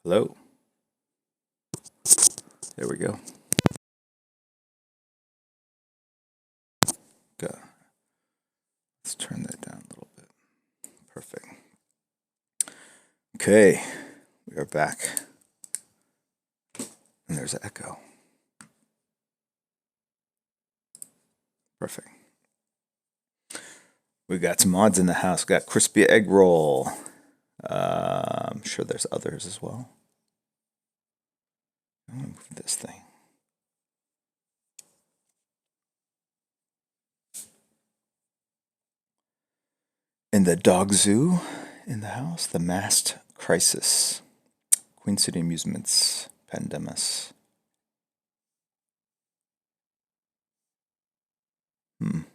Hello. There we go. Go. Let's turn that down a little bit. Perfect. Okay, we are back. And there's an echo. Perfect. We got some mods in the house. We got crispy egg roll. I'm sure there's others as well. I'm gonna move this thing. In the dog zoo in the house, the Masked Crisis, Queen City Amusements, Pandemus. The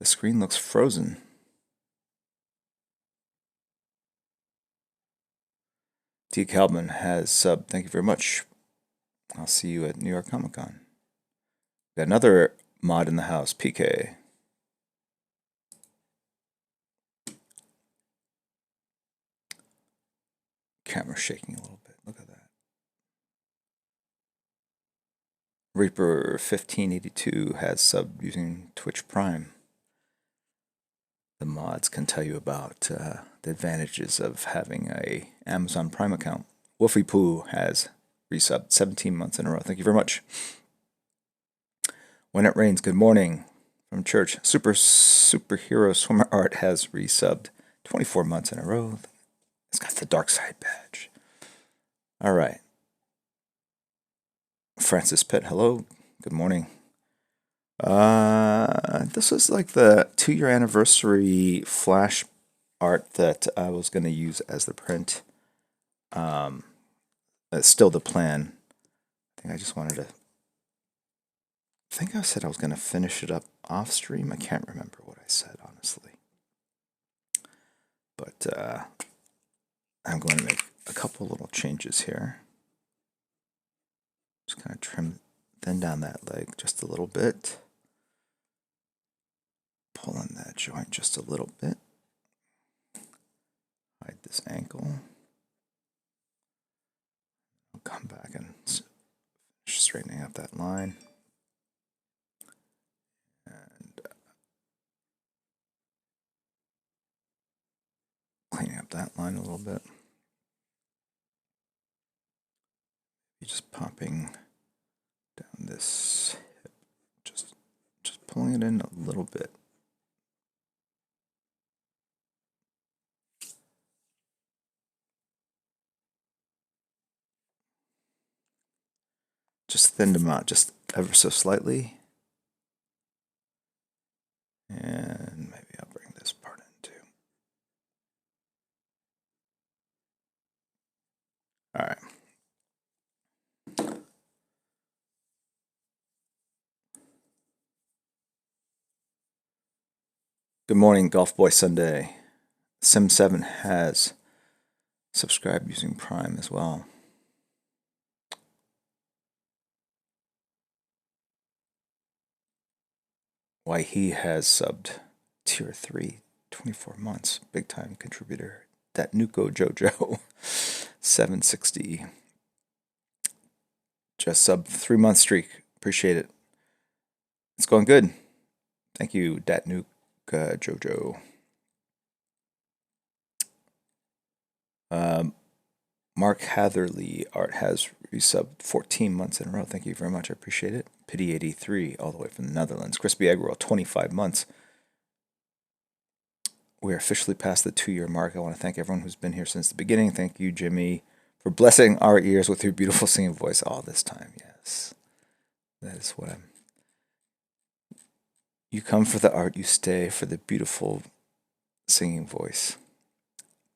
screen looks frozen. T. Calvin has sub. Thank you very much. I'll see you at New York Comic Con. Got another mod in the house, PK. Camera shaking a little bit. Look at that. Reaper 1582 has sub using Twitch Prime. The mods can tell you about the advantages of having a Amazon Prime account. Wolfie Poo has resubbed 17 months in a row. Thank you very much. When It Rains, good morning from church. Superhero Swimmer Art has resubbed 24 months in a row. It's got the Dark Side badge. All right. Francis Pitt, hello. Good morning. This is like the 2-year anniversary flash art that I was going to use as the print. It's still the plan. I think I just wanted to. I think I said I was going to finish it up off stream. I can't remember what I said, honestly. But I'm going to make a couple little changes here. Just kind of thin down that leg just a little bit. Pull in that joint just a little bit. Hide this ankle. I'll come back and finish straightening up that line. And cleaning up that line a little bit. You're just popping down this hip. Just pulling it in a little bit. Just thinned them out just ever so slightly. And maybe I'll bring this part in too. All right. Good morning, Golf Boy Sunday. Sim7 has subscribed using Prime as well. Why he has subbed tier 3, 24 months. Big time contributor. That Nuko Jojo 760. Just sub 3-month streak. Appreciate it. It's going good. Thank you, Datnuke Jojo. Mark Hatherley Art has resubbed 14 months in a row. Thank you very much. I appreciate it. Pity 83, all the way from the Netherlands. Crispy Egg Roll, 25 months. We're officially past the 2-year mark. I want to thank everyone who's been here since the beginning. Thank you, Jimmy, for blessing our ears with your beautiful singing voice all this time. Yes, that is what I'm. You come for the art, you stay for the beautiful singing voice.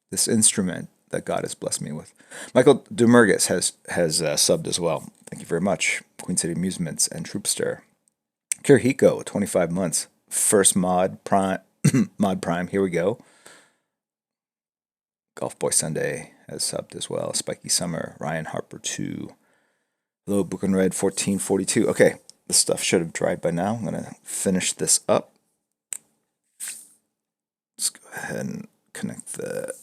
This instrument that God has blessed me with. Michael Dumergis has subbed as well. Thank you very much. Queen City Amusements and Troopster. Kirihiko, 25 months. First mod prime. Mod Prime. Here we go. Golf Boy Sunday has subbed as well. Spiky Summer. Ryan Harper 2. Hello, Book and Red 1442. Okay, this stuff should have dried by now. I'm going to finish this up. Let's go ahead and connect the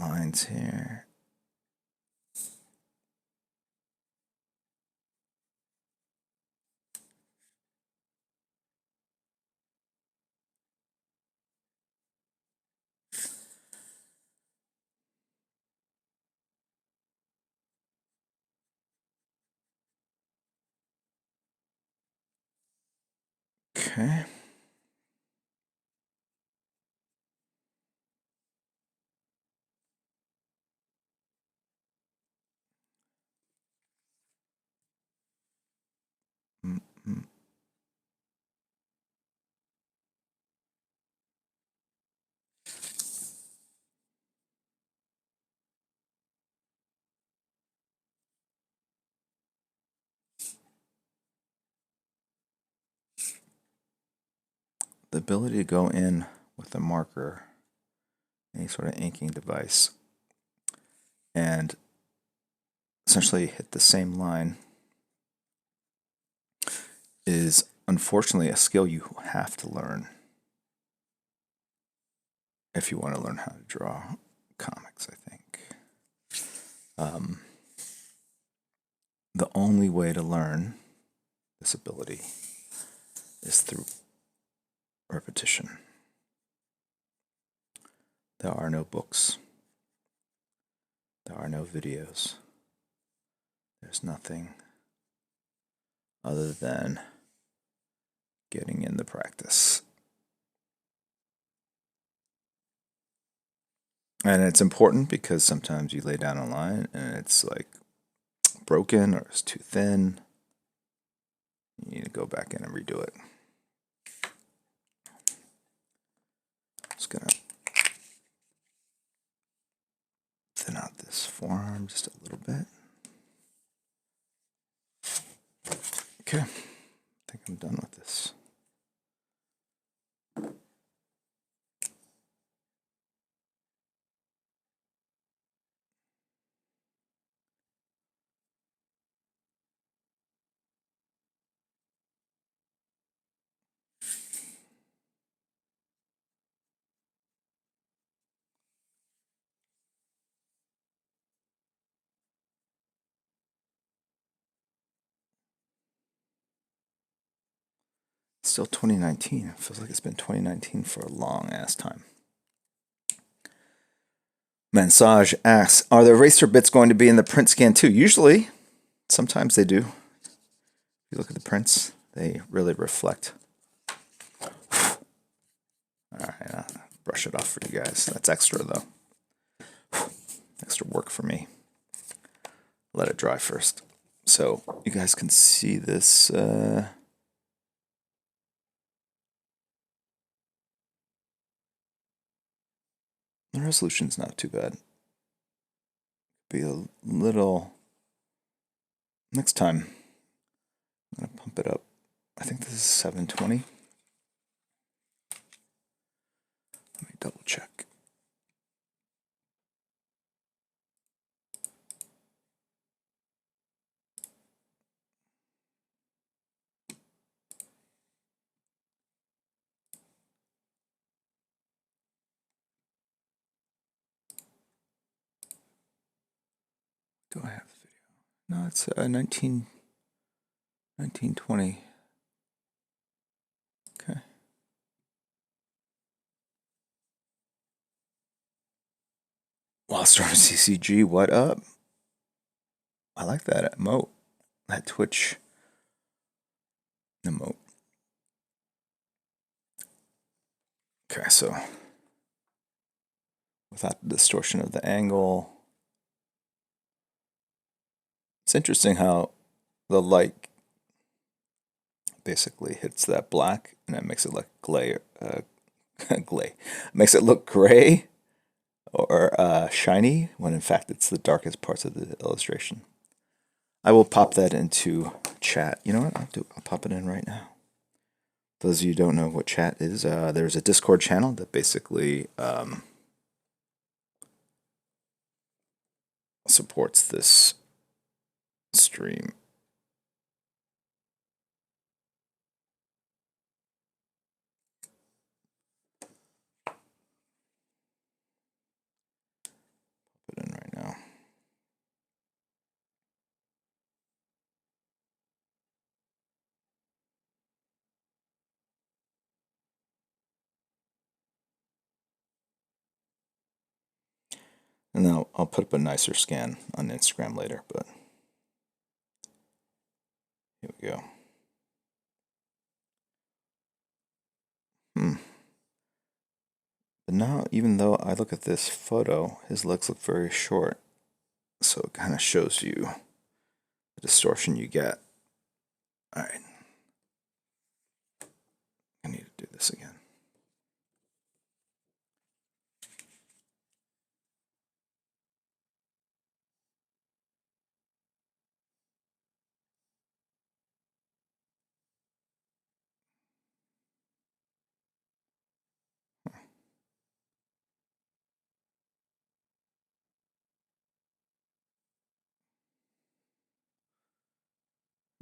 lines here. Okay. Mm-hmm. The ability to go in with a marker, any sort of inking device, and essentially hit the same line is unfortunately a skill you have to learn if you want to learn how to draw comics, I think. The only way to learn this ability is through repetition. There are no books. There are no videos. There's nothing other than getting in the practice. And it's important because sometimes you lay down a line and it's like broken or it's too thin. You need to go back in and redo it. Just gonna thin out this forearm just a little bit. Okay, I think I'm done with this. Still 2019. It feels like it's been 2019 for a long ass time. Mansage asks, are the eraser bits going to be in the print scan too? Usually, sometimes they do. If you look at the prints, they really reflect. Alright, I'll brush it off for you guys. That's extra though. Extra work for me. Let it dry first. So you guys can see this. The resolution's not too bad. Be a little. Next time, I'm gonna pump it up. I think this is 720. Let me double check. Do I have the video? No, it's 1920. Okay. Wildstorm CCG, what up? I like that emote. That Twitch emote. Okay, so without the distortion of the angle. It's interesting how the light basically hits that black and it makes it look makes it look gray or shiny when in fact it's the darkest parts of the illustration. I will pop that into chat. You know what? I'll pop it in right now. Those of you who don't know what chat is, there's a Discord channel that basically supports this stream. And then I'll put up a nicer scan on Instagram later, but here we go. But now, even though I look at this photo, his legs look very short. So it kind of shows you the distortion you get. All right. I need to do this again.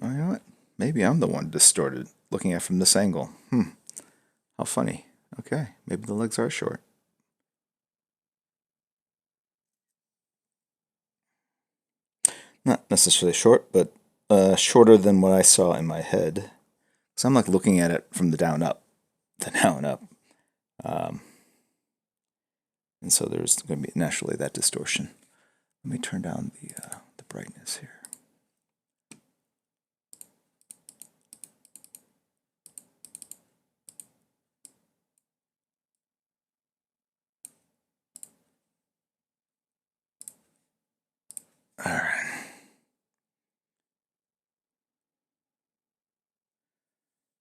Oh, you know what? Maybe I'm the one distorted looking at it from this angle. How funny. Okay, maybe the legs are short. Not necessarily short, but shorter than what I saw in my head. So I'm like looking at it from the down up, the down up. And so there's going to be naturally that distortion. Let me turn down the brightness here. All right.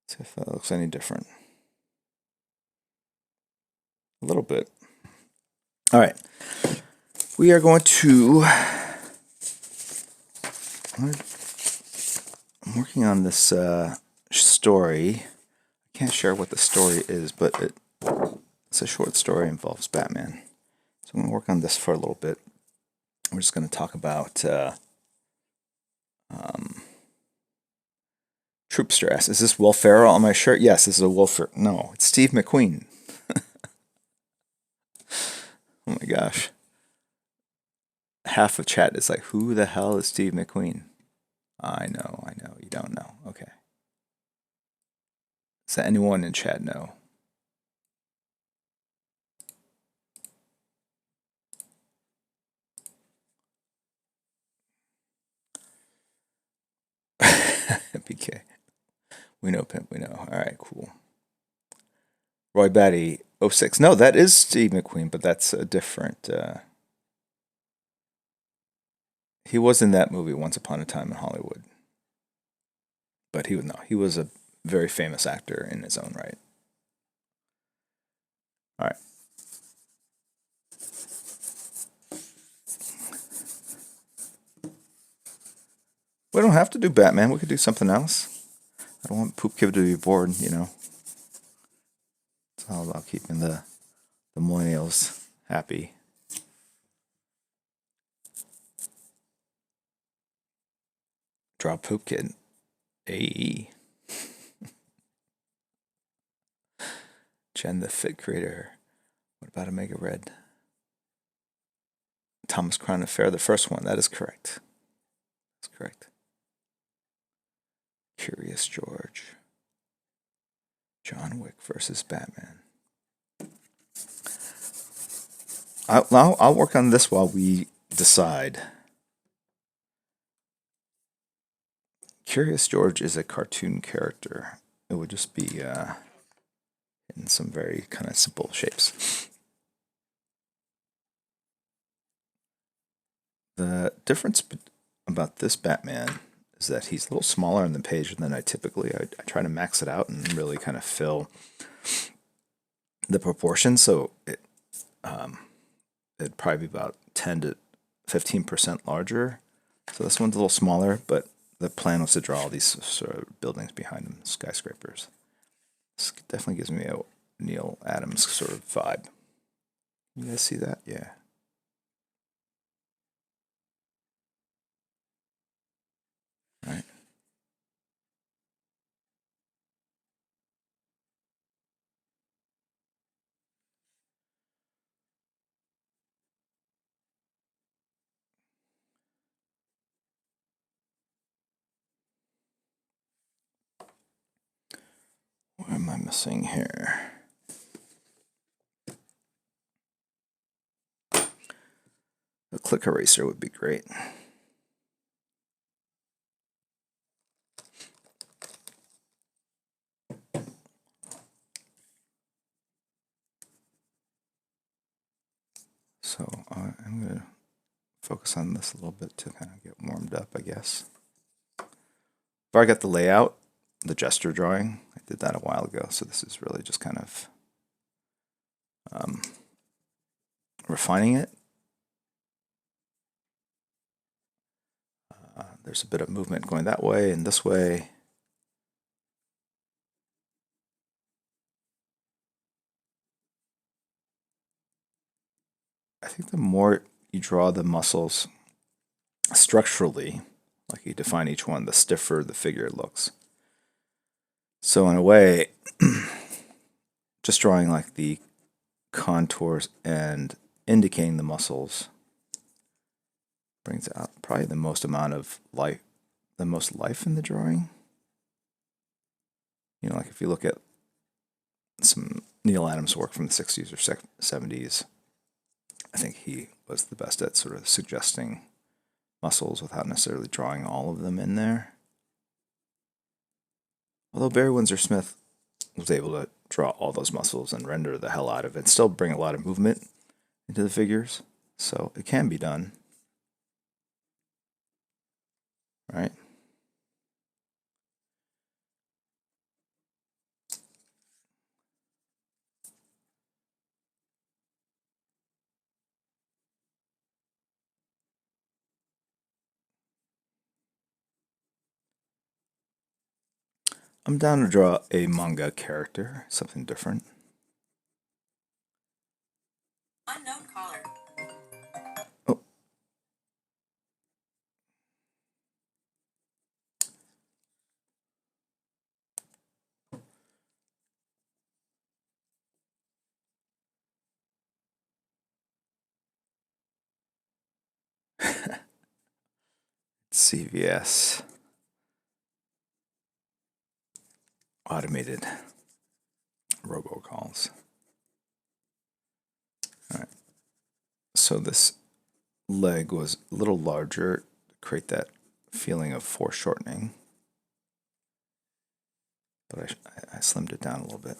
See if that looks any different. A little bit. All right. We are going to. I'm working on this story. I can't share what the story is, but it's a short story, involves Batman. So I'm going to work on this for a little bit. We're just going to talk about Troopster asks, is this Will Ferrell on my shirt? Yes, this is a Will Ferrell. No, it's Steve McQueen. Oh my gosh. Half of chat is like, who the hell is Steve McQueen? I know. You don't know. Okay. Does anyone in chat know? BK. We know Pimp, we know. All right, cool. Roy Batty, 06. No, that is Steve McQueen, but that's a different. He was in that movie Once Upon a Time in Hollywood. But he was a very famous actor in his own right. All right. We don't have to do Batman. We could do something else. I don't want Poop Kid to be bored, you know. It's all about keeping the millennials happy. Draw Poop Kid. AE. Jen the Fit Creator. What about Omega Red? Thomas Crown Affair, the first one. That is correct. That's correct. Curious George. John Wick versus Batman. I'll work on this while we decide. Curious George is a cartoon character. It would just be in some very kind of simple shapes. The difference about this Batman is that he's a little smaller on the page than I typically. I try to max it out and really kind of fill the proportions. So it'd probably be about 10 to 15% larger. So this one's a little smaller, but the plan was to draw all these sort of buildings behind him, skyscrapers. This definitely gives me a Neil Adams sort of vibe. You guys see that? Yeah. All right. What am I missing here? click eraser would be great. So I'm going to focus on this a little bit to kind of get warmed up, I guess. I've already got the layout, the gesture drawing. I did that a while ago, so this is really just kind of refining it. There's a bit of movement going that way and this way. I think the more you draw the muscles structurally, like you define each one, the stiffer the figure looks. So in a way, just drawing like the contours and indicating the muscles brings out probably the most amount of life, the most life in the drawing. You know, like if you look at some Neil Adams work from the 60s or 70s, I think he was the best at sort of suggesting muscles without necessarily drawing all of them in there. Although Barry Windsor Smith was able to draw all those muscles and render the hell out of it, and still bring a lot of movement into the figures. So it can be done. Right? I'm down to draw a manga character, something different. Unknown caller. Oh. CVS. Automated robocalls. All right. So this leg was a little larger to create that feeling of foreshortening. But I slimmed it down a little bit.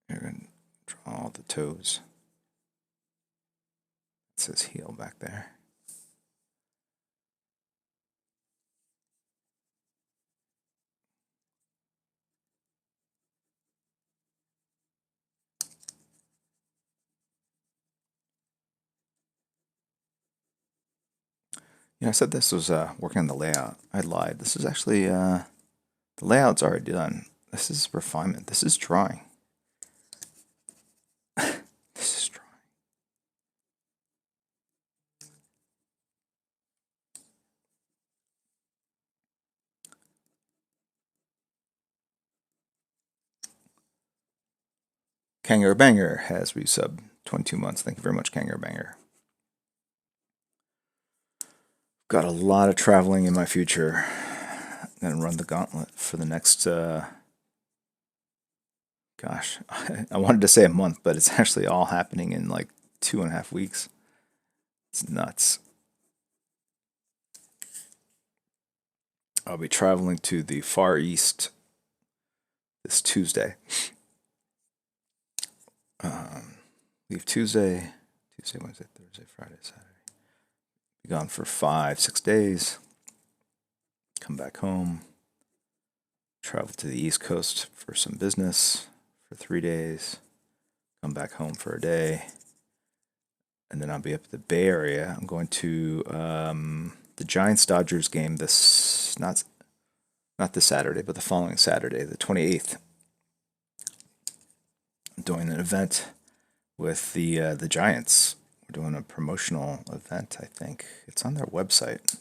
You're going to draw all the toes. It says heel back there. Yeah, I said this was working on the layout. I lied. This is actually, the layout's already done. This is refinement. This is drawing. This is drawing. Kangaroo Banger has resub 22 months. Thank you very much, Kangaroo Banger. Got a lot of traveling in my future. I'm going to run the gauntlet for the next, gosh, I wanted to say a month, but it's actually all happening in like 2.5 weeks. It's nuts. I'll be traveling to the Far East this Tuesday. Leave Tuesday, Wednesday, Thursday, Friday, Saturday. Be gone for 5-6 days. Come back home. Travel to the East Coast for some business for 3 days. Come back home for a day. And then I'll be up at the Bay Area. I'm going to the Giants Dodgers game this not this Saturday, but the following Saturday, the 28th. I'm doing an event with the Giants. We're doing a promotional event, I think. It's on their website.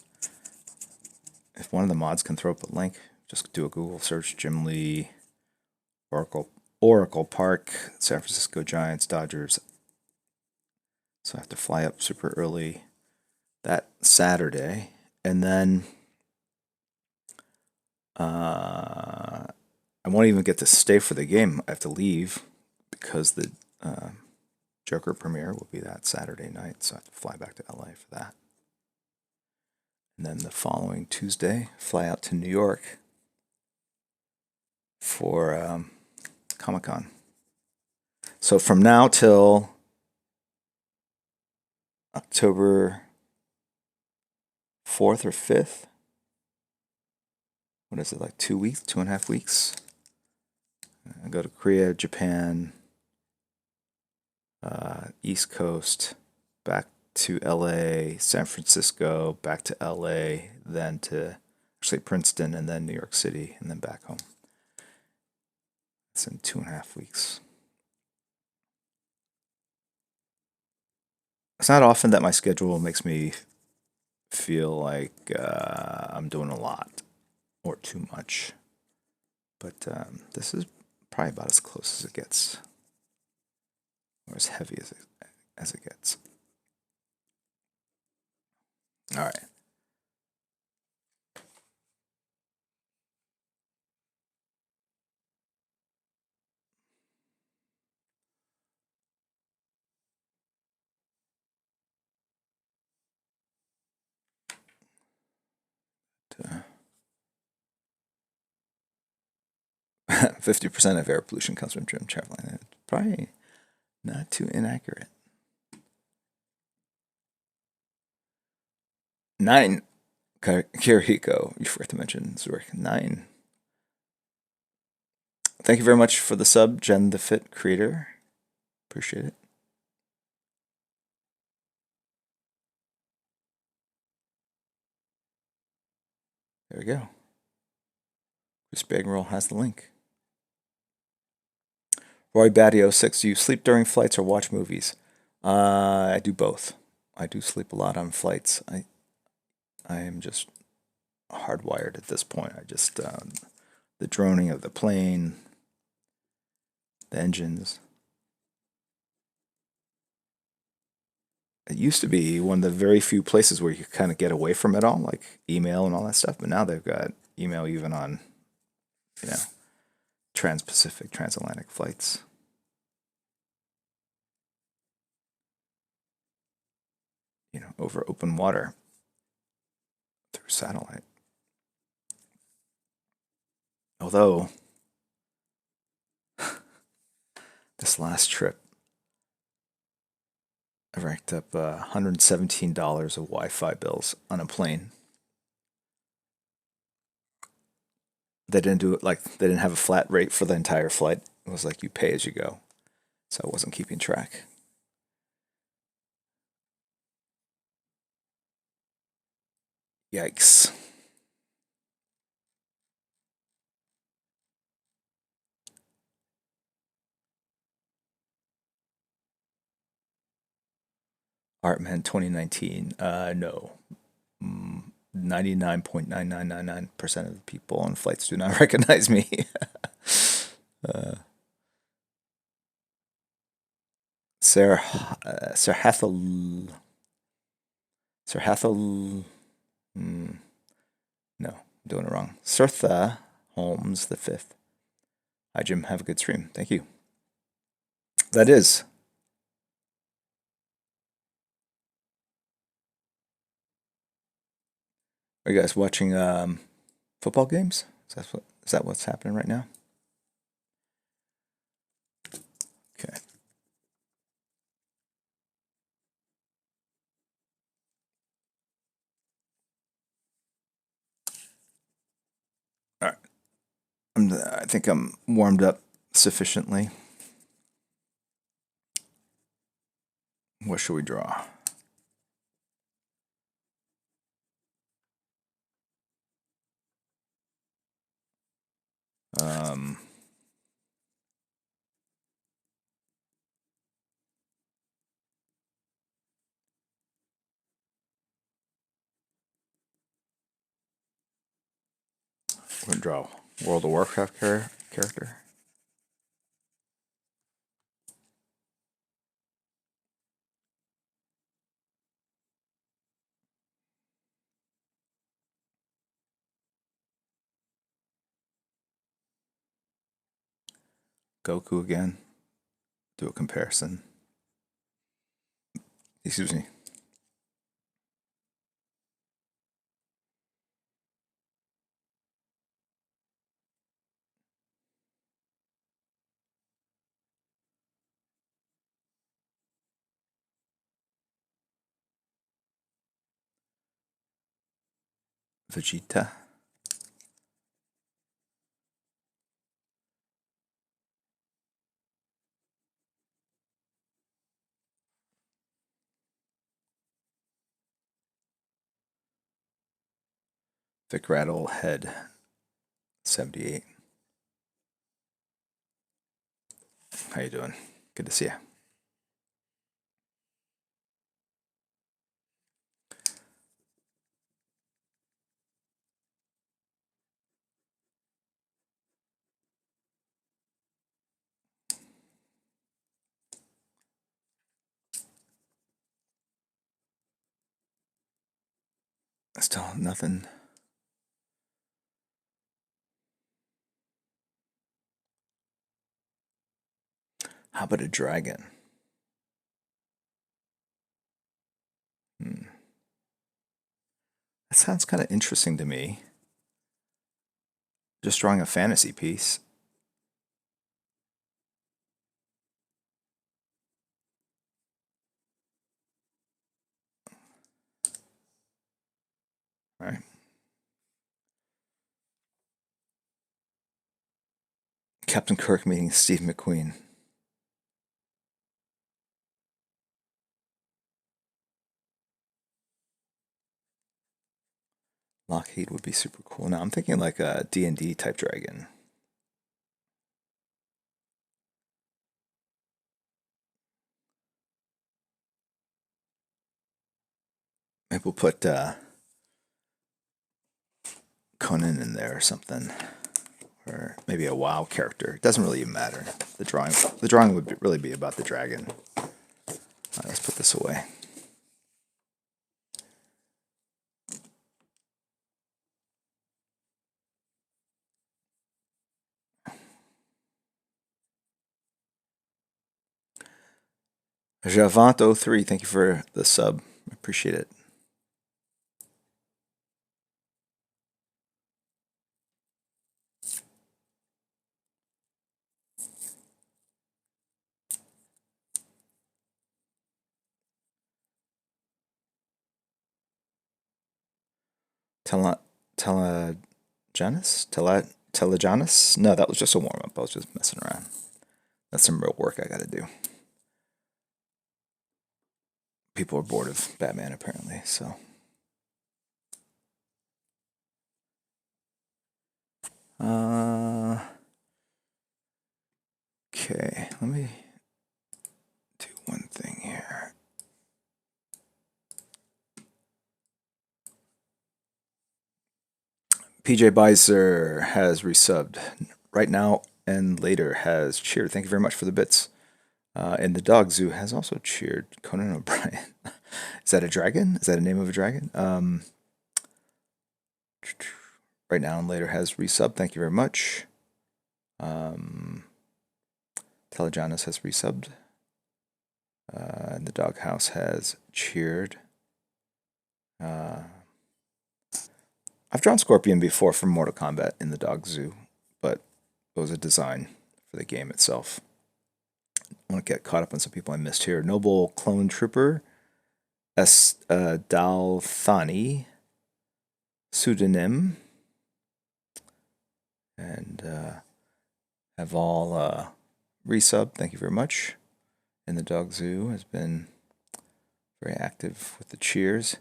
If one of the mods can throw up a link, just do a Google search, Jim Lee, Oracle Park, San Francisco Giants, Dodgers. So I have to fly up super early that Saturday. And then Uh, I won't even get to stay for the game. I have to leave because the uh, Joker premiere will be that Saturday night, so I have to fly back to LA for that. And then the following Tuesday, fly out to New York for Comic Con. So from now till October 4th or 5th, what is it, like 2 weeks, 2.5 weeks? I go to Korea, Japan, East Coast, back to LA, San Francisco, back to LA, then to actually Princeton, and then New York City, and then back home. It's in 2.5 weeks. It's not often that my schedule makes me feel like I'm doing a lot or too much, but this is probably about as close as it gets, or as heavy as it gets. All right. Uh, 50% of air pollution comes from gym traveling. It's probably not too inaccurate. 9. Kirihiko, you forgot to mention Zurich. 9. Thank you very much for the sub, Jen the Fit Creator. Appreciate it. There we go. Chris Bagroll has the link. Roy Batty 06, do you sleep during flights or watch movies? I do both. I do sleep a lot on flights. I am just hardwired at this point. I just the droning of the plane, the engines. It used to be one of the very few places where you kind of get away from it all, like email and all that stuff. But now they've got email even on, you know, trans-Pacific, transatlantic flights. Over open water through satellite. Although this last trip, I racked up $117 of Wi-Fi bills on a plane. They didn't do it like they didn't have a flat rate for the entire flight. It was like you pay as you go. So I wasn't keeping track. Yikes. Artman 2019. No. 99.9999% of the people on flights do not recognize me. Sarah, Sir Hathel, Sir Hathel, no, I'm doing it wrong. Sirtha Holmes the fifth. Hi Jim, have a good stream. Thank you. That is. Are you guys watching football games? Is that what's happening right now? Okay. All right. I think I'm warmed up sufficiently. What should we draw? Um, we're gonna draw World of Warcraft character. Goku again. Do a comparison. Excuse me. Vegeta. Vic Rattle Head 78. How you doing? Good to see you. Still nothing. How about a dragon? That sounds kind of interesting to me. Just drawing a fantasy piece. All right. Captain Kirk meeting Steve McQueen. Lockheed would be super cool. Now I'm thinking like a D&D type dragon. Maybe we'll put Conan in there or something, or maybe a WoW character. It doesn't really even matter. The drawing would really be about the dragon. Let's put this away. Javant03, thank you for the sub. Appreciate it. Telejanus? Telejanus? No, that was just a warm up. I was just messing around. That's some real work I gotta do. People are bored of Batman apparently, so. Okay, let me do one thing here. PJ Beiser has resubbed right now and later has cheered. Thank you very much for the bits. And the Dog Zoo has also cheered. Conan O'Brien. Is that a dragon? Is that a name of a dragon? Right now and later has resubbed. Thank you very much. Telejanus has resubbed. And the Doghouse has cheered. I've drawn Scorpion before from Mortal Kombat in the Dog Zoo, but it was a design for the game itself. I want to get caught up on some people I missed here. Noble Clone Trooper, Dalthani, Pseudonym, and have all resub. Thank you very much. And the Dog Zoo has been very active with the cheers.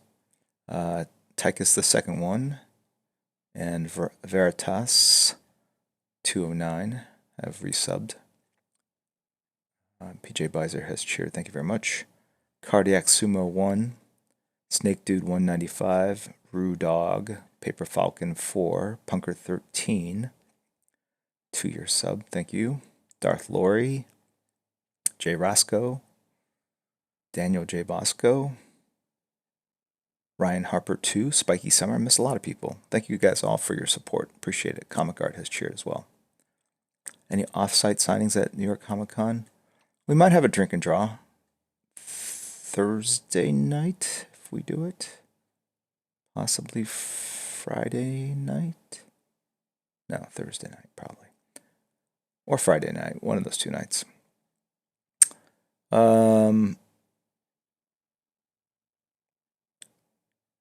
Tychus the second one and Veritas 209 have resubbed. PJ Beiser has cheered. Thank you very much. Cardiac Sumo 1, Snake Dude 195, Rue Dog, Paper Falcon 4, Punker 13, 2-year sub. Thank you. Darth Lori, Jay Roscoe, Daniel J. Bosco, Ryan Harper 2, Spiky Summer. I miss a lot of people. Thank you guys all for your support. Appreciate it. Comic Art has cheered as well. Any off-site signings at New York Comic Con? We might have a drink and draw Thursday night if we do it. Possibly Friday night. No, Thursday night probably, or Friday night. One of those 2 nights.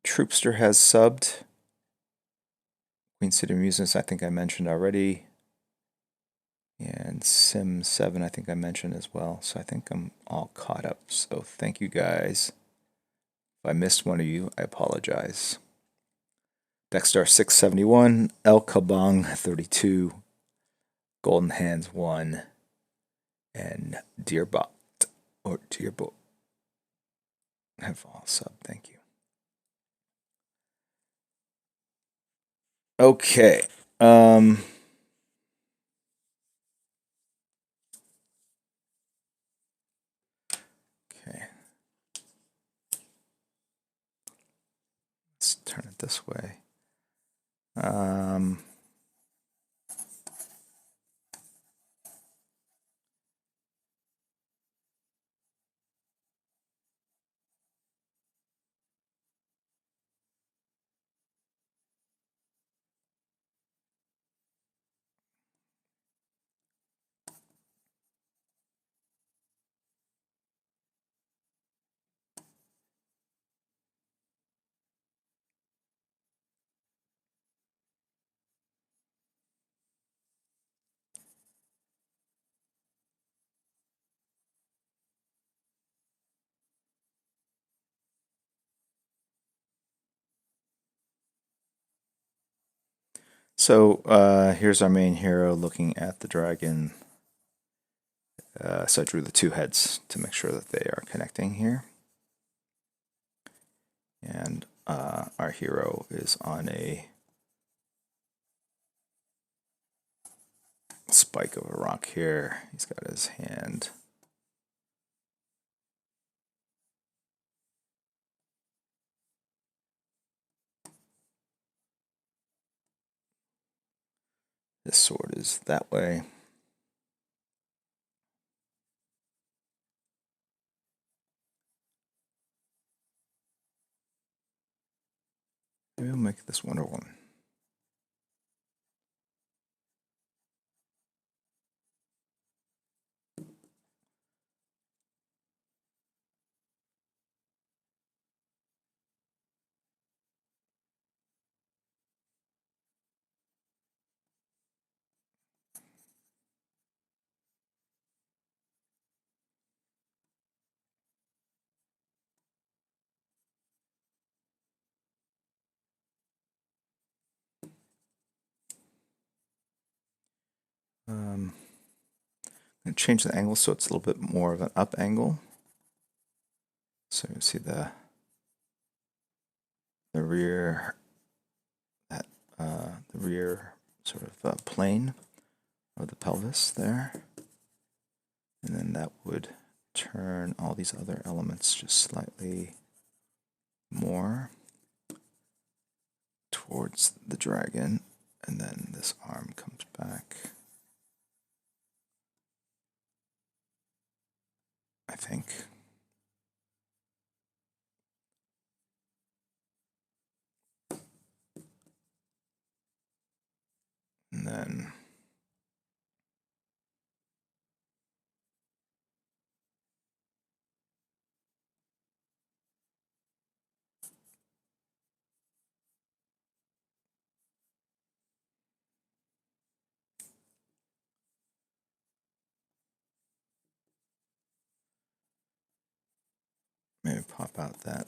Troopster has subbed. Queen City Amusements, I think I mentioned already. And Sim 7, I think I mentioned as well. So I think I'm all caught up. So thank you guys. If I missed one of you, I apologize. Dexter 671, El Kabong 32, Golden Hands 1, and Dearbot or Dearbot have all sub. Thank you. Okay. Okay. Let's turn it this way. So here's our main hero looking at the dragon. So I drew the 2 heads to make sure that they are connecting here. And our hero is on a spike of a rock here. He's got his hand. This sword is that way. Maybe we'll make this Wonder Woman. I'm going to change the angle so it's a little bit more of an up angle. So you can see the rear, the rear sort of plane of the pelvis there. And then that would turn all these other elements just slightly more towards the dragon. And then this arm comes back, I think. And then maybe pop out that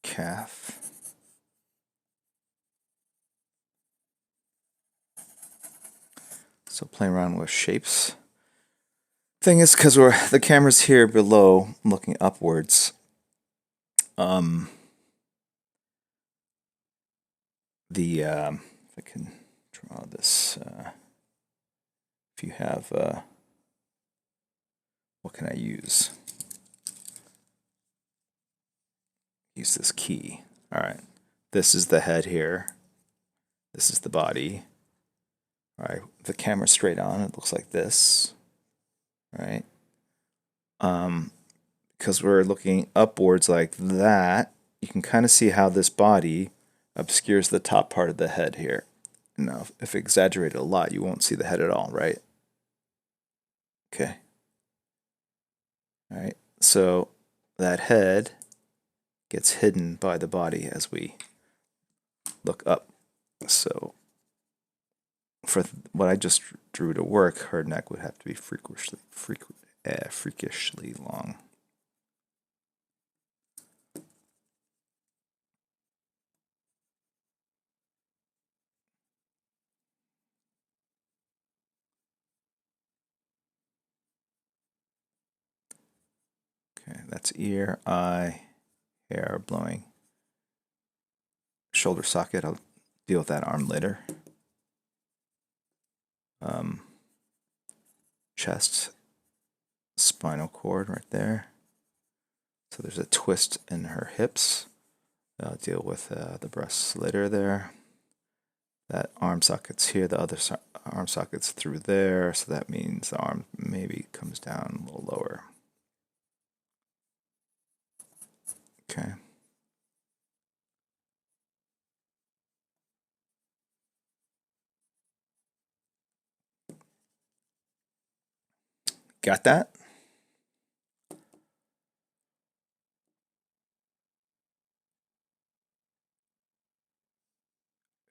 calf. So playing around with shapes. Thing is, because the camera's here below, looking upwards. If I can draw this, if you have, what can I use? Use this key. All right, this is the head here. This is the body. All right, the camera straight on, it looks like this, right? Because we're looking upwards like that, you can kind of see how this body obscures the top part of the head here. Now, if exaggerated a lot, you won't see the head at all, right? Okay. All right. So that head gets hidden by the body as we look up. So for what I just drew to work, her neck would have to be freakishly long. Okay, that's ear, eye, hair blowing. Shoulder socket, I'll deal with that arm later. Chest, spinal cord right there. So there's a twist in her hips. I'll deal with the breasts later there. That arm socket's here, the other arm socket's through there, so that means the arm maybe comes down a little lower. Okay. Got that?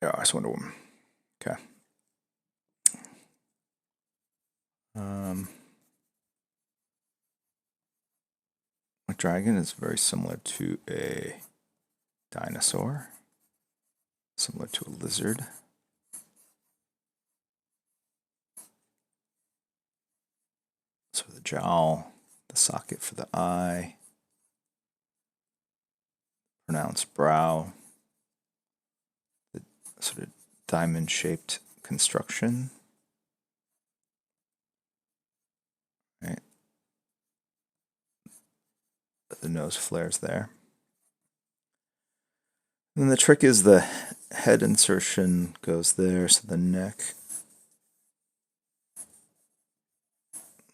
Yeah, that's Wonder Woman. Okay. A dragon is very similar to a dinosaur, similar to a lizard. So the jowl, the socket for the eye, pronounced brow, the sort of diamond-shaped construction. Right. The nose flares there. And the trick is the head insertion goes there, so the neck.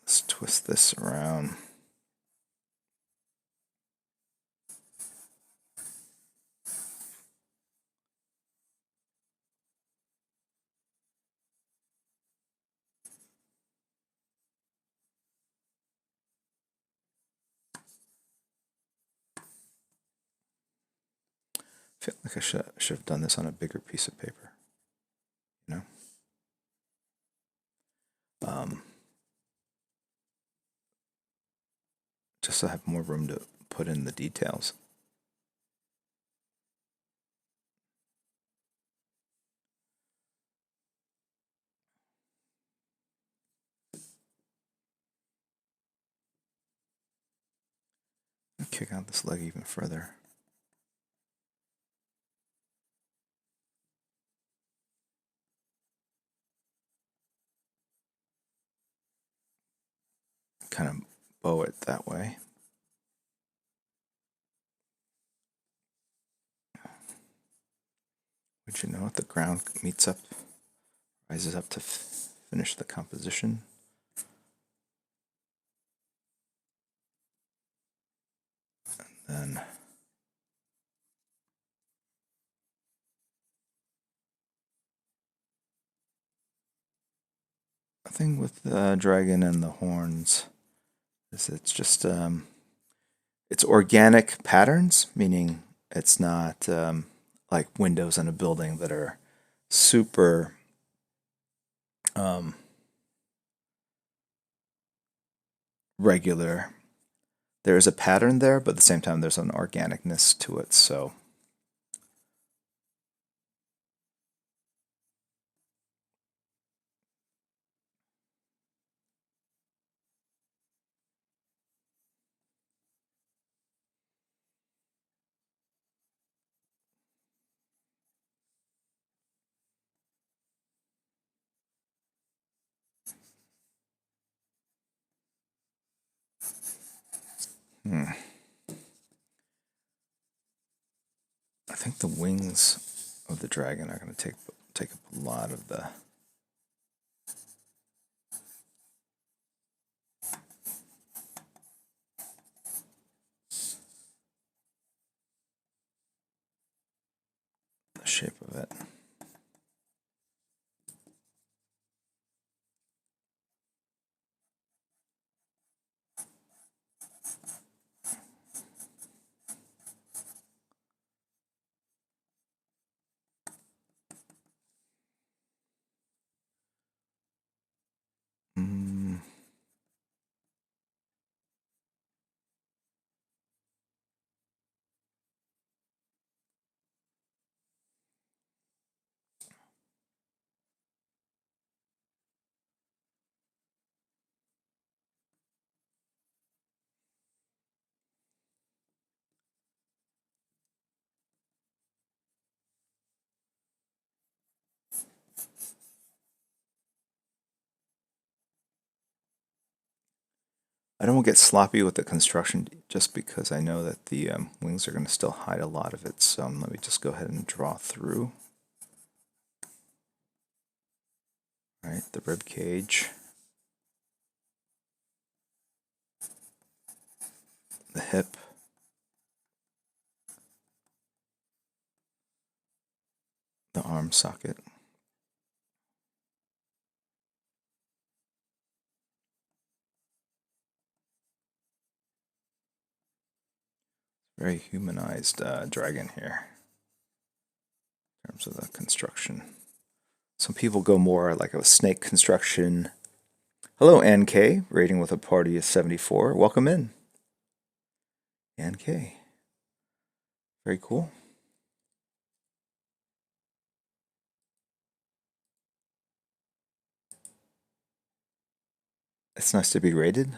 Let's twist this around. I feel like I should have done this on a bigger piece of paper. You know? Just so I have more room to put in the details. Kick out this leg even further. Kind of bow it that way. Would you know if the ground meets up, rises up to finish the composition? And then the thing with the dragon and the horns is it's just it's organic patterns, meaning it's not like windows in a building that are super regular. There is a pattern there, but at the same time, there's an organicness to it. So, I think the wings of the dragon are going to take up a lot of the the shape of it. I don't get sloppy with the construction just because I know that the wings are going to still hide a lot of it. So let me just go ahead and draw through. All right, the rib cage, the hip, the arm socket. Very humanized dragon here in terms of the construction. Some people go more like a snake construction. Hello, NK, rating with a party of 74. Welcome in, NK. Very cool. It's nice to be rated.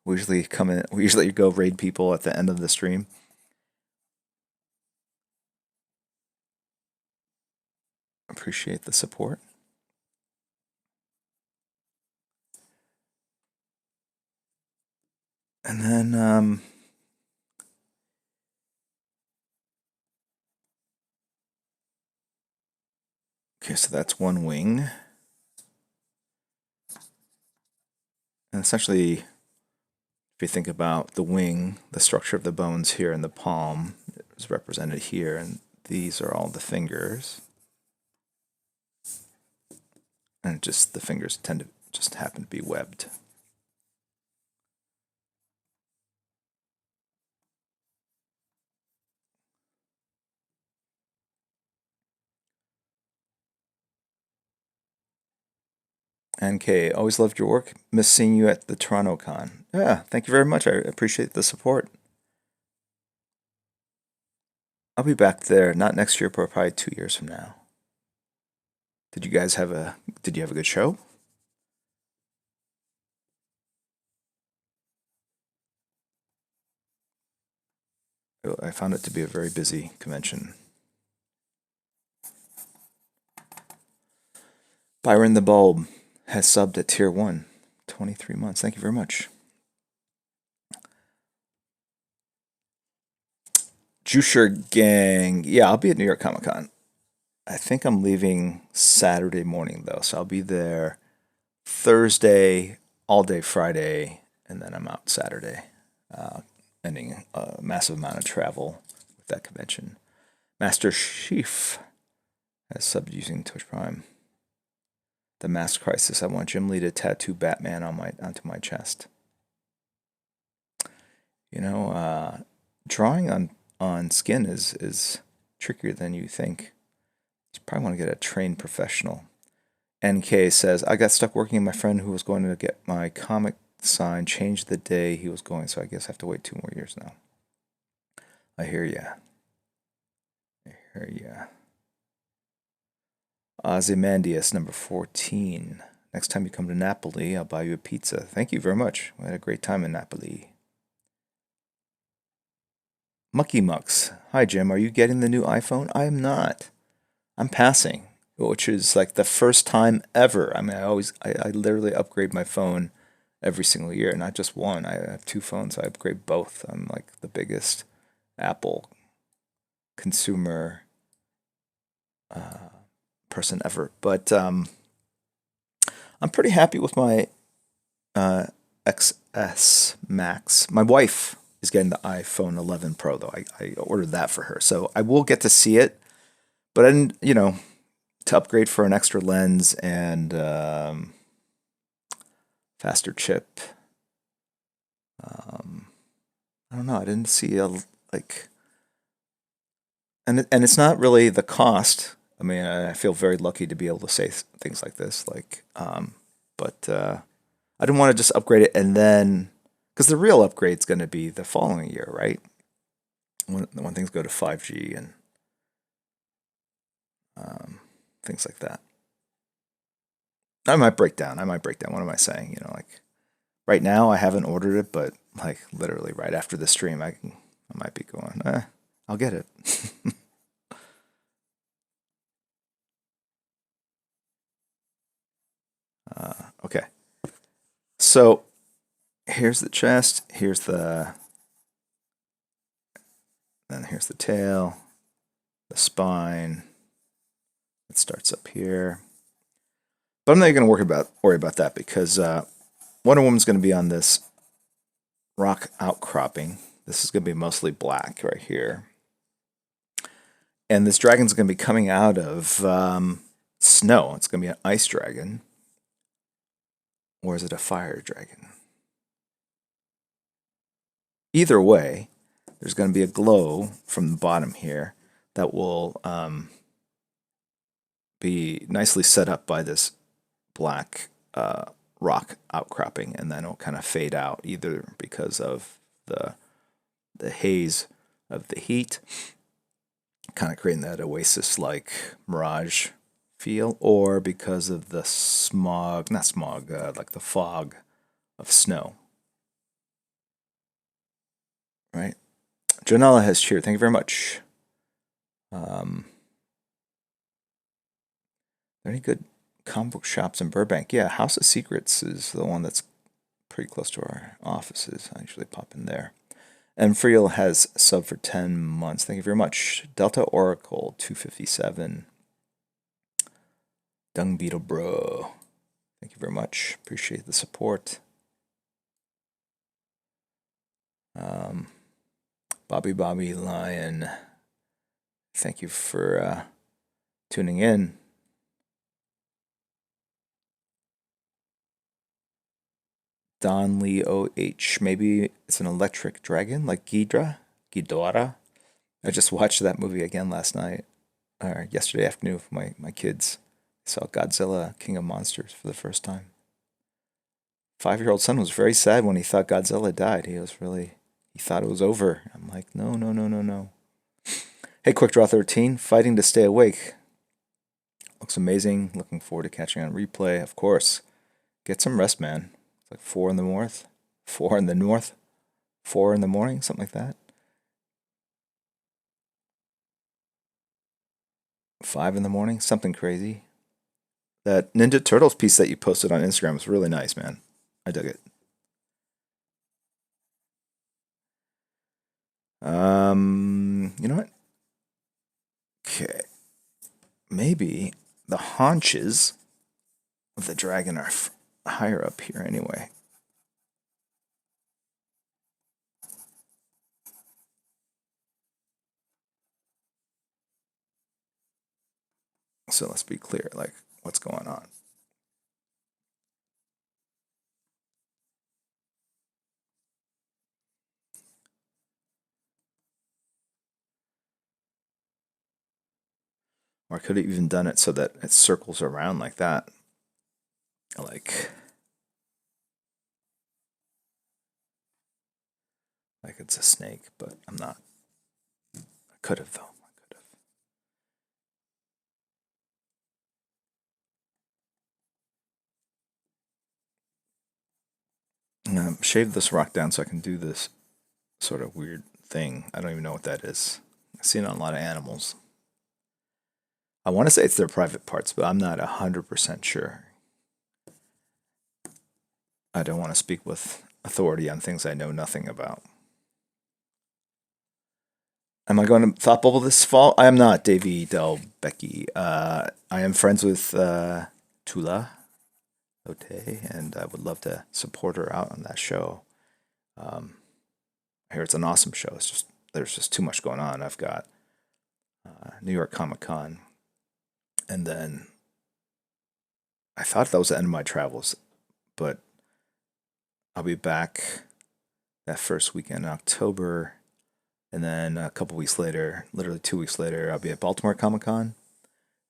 We usually go raid people at the end of the stream. Appreciate the support. And then okay, so that's one wing. And essentially, if you think about the wing, the structure of the bones here in the palm is represented here, and these are all the fingers. And just the fingers tend to just happen to be webbed. NK, always loved your work. Miss seeing you at the Toronto Con. Yeah, thank you very much. I appreciate the support. I'll be back there, not next year, but probably 2 years from now. Did you have a good show? I found it to be a very busy convention. Byron the Bulb has subbed at tier 1, 23 months. Thank you very much. Jusher Gang. Yeah, I'll be at New York Comic Con. I think I'm leaving Saturday morning though, so I'll be there Thursday, all day Friday, and then I'm out Saturday, ending a massive amount of travel with that convention. Master Chief has subbed using Twitch Prime. The Mask Crisis. I want Jim Lee to tattoo Batman onto my chest. You know, drawing on skin is trickier than you think. You probably want to get a trained professional. NK says, I got stuck working. My friend who was going to get my comic sign changed the day he was going, so I guess I have to wait 2 more years now. I hear ya. Ozymandias, number 14. Next time you come to Napoli, I'll buy you a pizza. Thank you very much. We had a great time in Napoli. Mucky Mucks. Hi, Jim. Are you getting the new iPhone? I am not. I'm passing, which is like the first time ever. I mean, I literally upgrade my phone every single year, not just one. I have 2 phones. I upgrade both. I'm like the biggest Apple consumer person ever. But I'm pretty happy with my XS Max. My wife is getting the iPhone 11 Pro though. I ordered that for her, so I will get to see it. But I didn't, to upgrade for an extra lens and faster chip. I don't know. I didn't see like, and it's not really the cost. I mean, I feel very lucky to be able to say things like this. Like, but I didn't want to just upgrade it and then, because the real upgrade's going to be the following year, right? When things go to 5G and things like that. I might break down. What am I saying? Like right now, I haven't ordered it, but like literally right after the stream, I might be going. I'll get it. Okay. So here's the chest. Here's the tail, the spine. It starts up here. But I'm not even going to worry about that because Wonder Woman's going to be on this rock outcropping. This is going to be mostly black right here. And this dragon's going to be coming out of snow. It's going to be an ice dragon. Or is it a fire dragon? Either way, there's going to be a glow from the bottom here that will be nicely set up by this black rock outcropping, and then it'll kind of fade out either because of the haze of the heat, kind of creating that oasis-like mirage feel, or because of the like the fog of snow. Right? Janella has cheered. Thank you very much. Are there any good comic book shops in Burbank? Yeah, House of Secrets is the one that's pretty close to our offices. I usually pop in there. And Friel has sub for 10 months. Thank you very much. Delta Oracle 257. Dung Beetle Bro. Thank you very much. Appreciate the support. Bobby Lion. Thank you for tuning in. Don Lee OH. Maybe it's an electric dragon like Ghidorah. I just watched that movie again last night, or yesterday afternoon with my kids. I saw Godzilla King of Monsters for the first time. 5-year-old son was very sad when he thought Godzilla died. He thought it was over. I'm like, no. Hey, Quick Draw 13, fighting to stay awake. Looks amazing. Looking forward to catching on replay, of course. Get some rest, man. It's like 4 in the north, 4 in the north, 4 in the morning, something like that. 5 in the morning, something crazy. That Ninja Turtles piece that you posted on Instagram was really nice, man. I dug it. You know what? Okay. Maybe the haunches of the dragon are higher up here anyway. So let's be clear, like, what's going on? Or I could have even done it so that it circles around like that. Like it's a snake, but I'm not. I could have, though. Shave this rock down so I can do this sort of weird thing. I don't even know what that is. I've seen it on a lot of animals. I want to say it's their private parts, but I'm not 100% sure. I don't want to speak with authority on things I know nothing about. Am I going to Thought Bubble this fall? I am not, Davey Del Becky. I am friends with Tula Lotte, and I would love to support her out on that show. I hear it's an awesome show. There's just too much going on. I've got New York Comic Con And then I thought that was the end of my travels, but I'll be back that first weekend in October. And then a couple weeks later, literally 2 weeks later, I'll be at Baltimore Comic Con.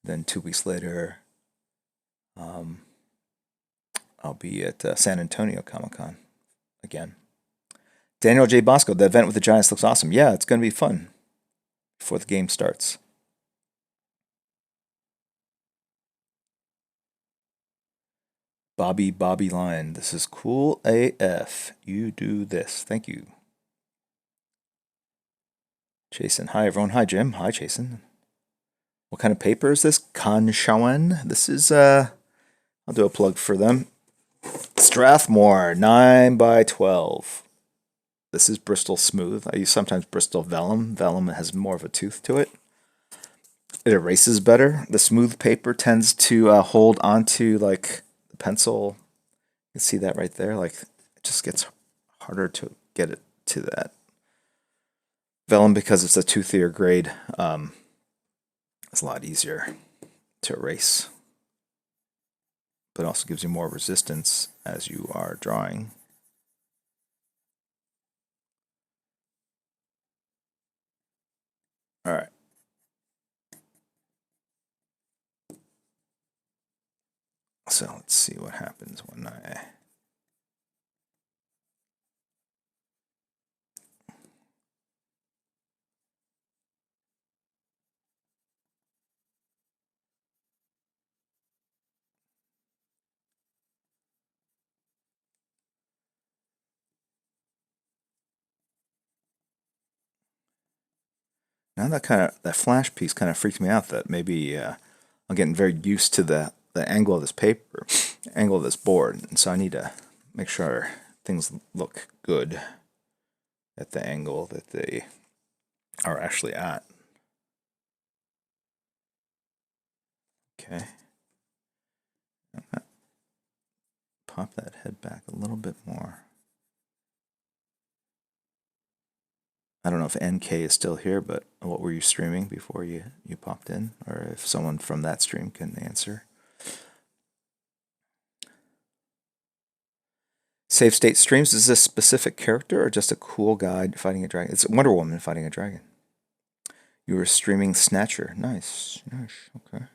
Then 2 weeks later, um, I'll be at San Antonio Comic Con again. Daniel J. Bosco, the event with the Giants looks awesome. Yeah, it's going to be fun before the game starts. Bobby Lion, this is cool AF. You do this. Thank you. Jason, hi everyone. Hi Jim. Hi Jason. What kind of paper is this? Conshawan. This is I'll do a plug for them. Strathmore 9x12. This is Bristol Smooth. I use sometimes Bristol Vellum. Vellum has more of a tooth to it. It erases better. The smooth paper tends to hold onto like the pencil. You can see that right there. Like it just gets harder to get it to that. Vellum, because it's a toothier grade, it's a lot easier to erase, but also gives you more resistance as you are drawing. All right. So let's see what happens when I... Now that flash piece kind of freaks me out. That maybe I'm getting very used to the angle of this paper, angle of this board, and so I need to make sure things look good at the angle that they are actually at. Okay. Pop that head back a little bit more. I don't know if NK is still here, but what were you streaming before you popped in? Or if someone from that stream can answer. Save State Streams, is this a specific character or just a cool guide fighting a dragon? It's Wonder Woman fighting a dragon. You were streaming Snatcher. Nice. Okay.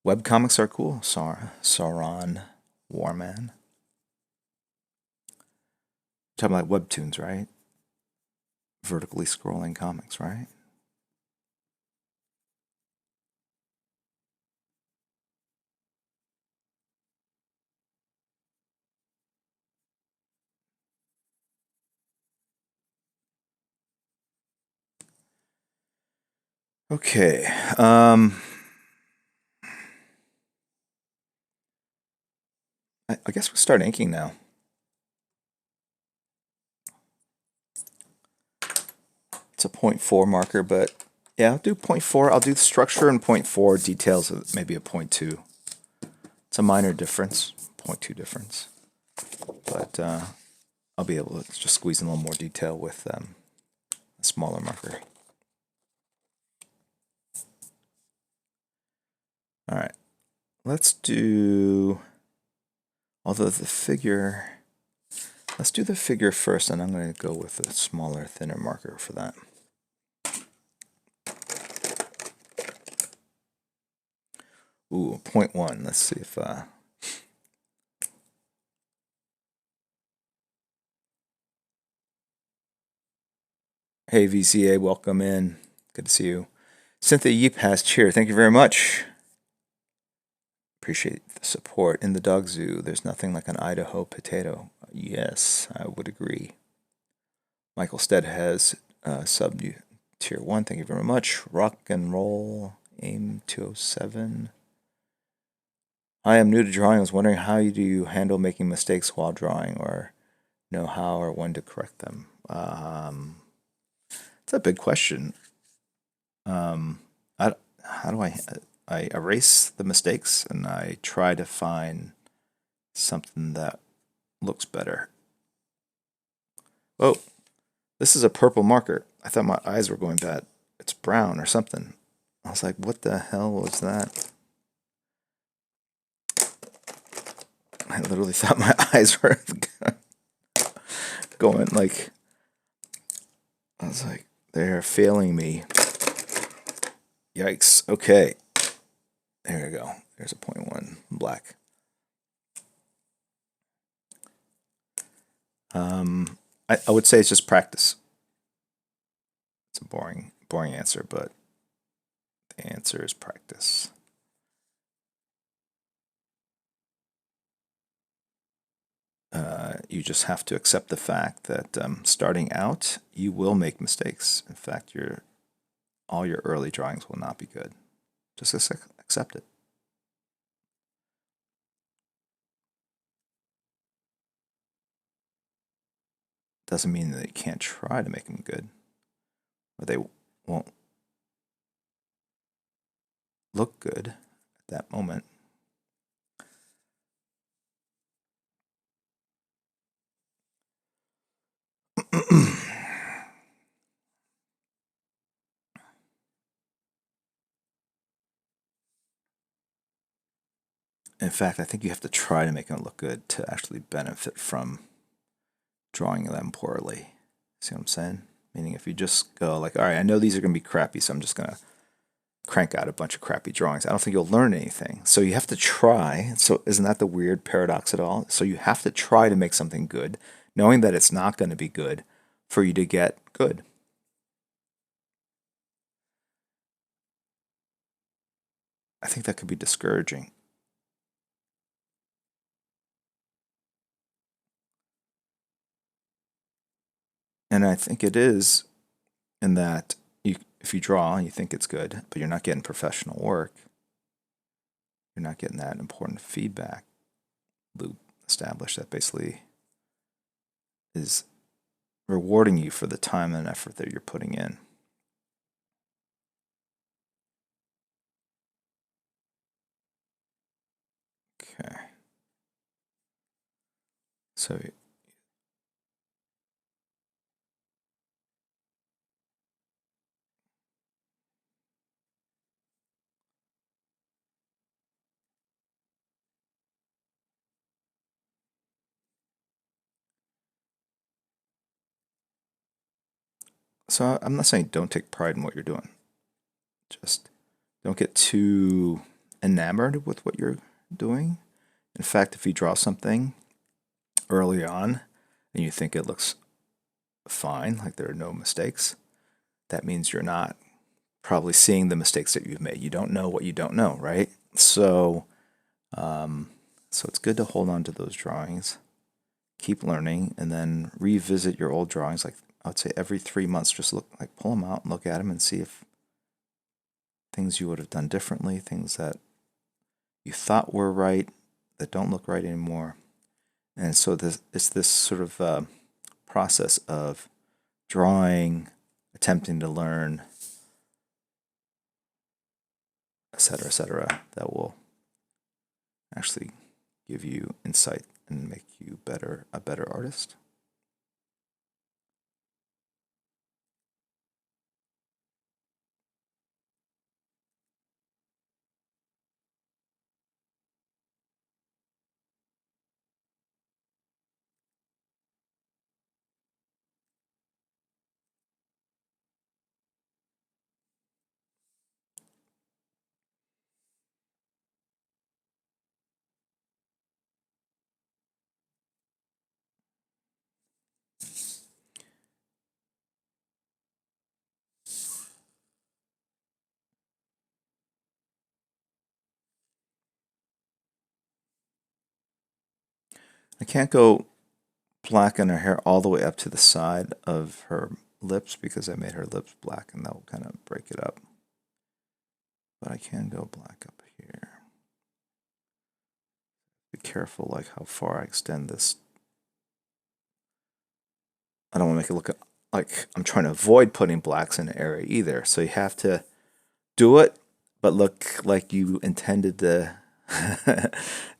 Web comics are cool. Sauron Warman. Talking about webtoons, right? Vertically scrolling comics, right? Okay. I guess we'll start inking now. It's a 0.4 marker, but yeah, I'll do 0.4. I'll do the structure and 0.4 details of maybe a 0.2. It's a minor difference, 0.2 difference. But I'll be able to just squeeze in a little more detail with a smaller marker. All right, let's do, although the figure, let's do the figure first, and I'm going to go with a smaller, thinner marker for that. Ooh, 0.1. Let's see if... Hey, VCA, welcome in. Good to see you. Cynthia Yeep has cheer. Thank you very much. Appreciate the support. In the dog zoo, there's nothing like an Idaho potato. Yes, I would agree. Michael Stead has sub tier 1. Thank you very much. Rock and roll. AIM 207. I am new to drawing. I was wondering how do you handle making mistakes while drawing, or know how or when to correct them? It's a big question. How do I erase the mistakes and I try to find something that looks better. Oh, this is a purple marker. I thought my eyes were going bad. It's brown or something. I was like, what the hell was that? I literally thought my eyes were going like, I was like, they're failing me. Yikes. Okay. There we go. There's a 0.1 black. I would say it's just practice. It's a boring answer, but the answer is practice. You just have to accept the fact that starting out, you will make mistakes. In fact, all your early drawings will not be good. Just accept it. Doesn't mean that you can't try to make them good, or they won't look good at that moment. In fact, I think you have to try to make them look good to actually benefit from drawing them poorly. See what I'm saying? Meaning, if you just go like, all right, I know these are going to be crappy, so I'm just going to crank out a bunch of crappy drawings. I don't think you'll learn anything. So you have to try. So isn't that the weird paradox at all? So you have to try to make something good, knowing that it's not going to be good for you to get good. I think that could be discouraging. And I think it is in that if you draw and you think it's good, but you're not getting professional work, you're not getting that important feedback loop established that basically is rewarding you for the time and effort that you're putting in. Okay. So I'm not saying don't take pride in what you're doing. Just don't get too enamored with what you're doing. In fact, if you draw something early on and you think it looks fine, like there are no mistakes, that means you're not probably seeing the mistakes that you've made. You don't know what you don't know, right? So it's good to hold on to those drawings, keep learning, and then revisit your old drawings. Like I would say every 3 months, just pull them out and look at them and see if things you would have done differently, things that you thought were right that don't look right anymore. And so it's this sort of process of drawing, attempting to learn, etc., that will actually give you insight and make you a better artist. I can't go blacken her hair all the way up to the side of her lips because I made her lips black and that will kind of break it up. But I can go black up here. Be careful like how far I extend this. I don't want to make it look like I'm trying to avoid putting blacks in an area either. So you have to do it, but look like you intended to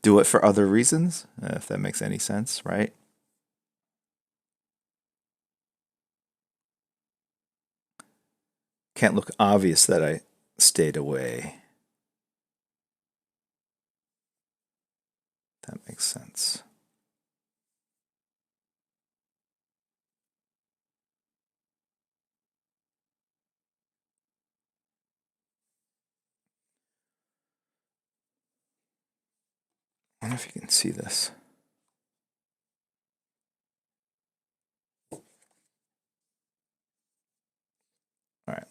do it for other reasons, if that makes any sense, right? can't look obvious that I stayed away. That makes sense. I wonder if you can see this. All right.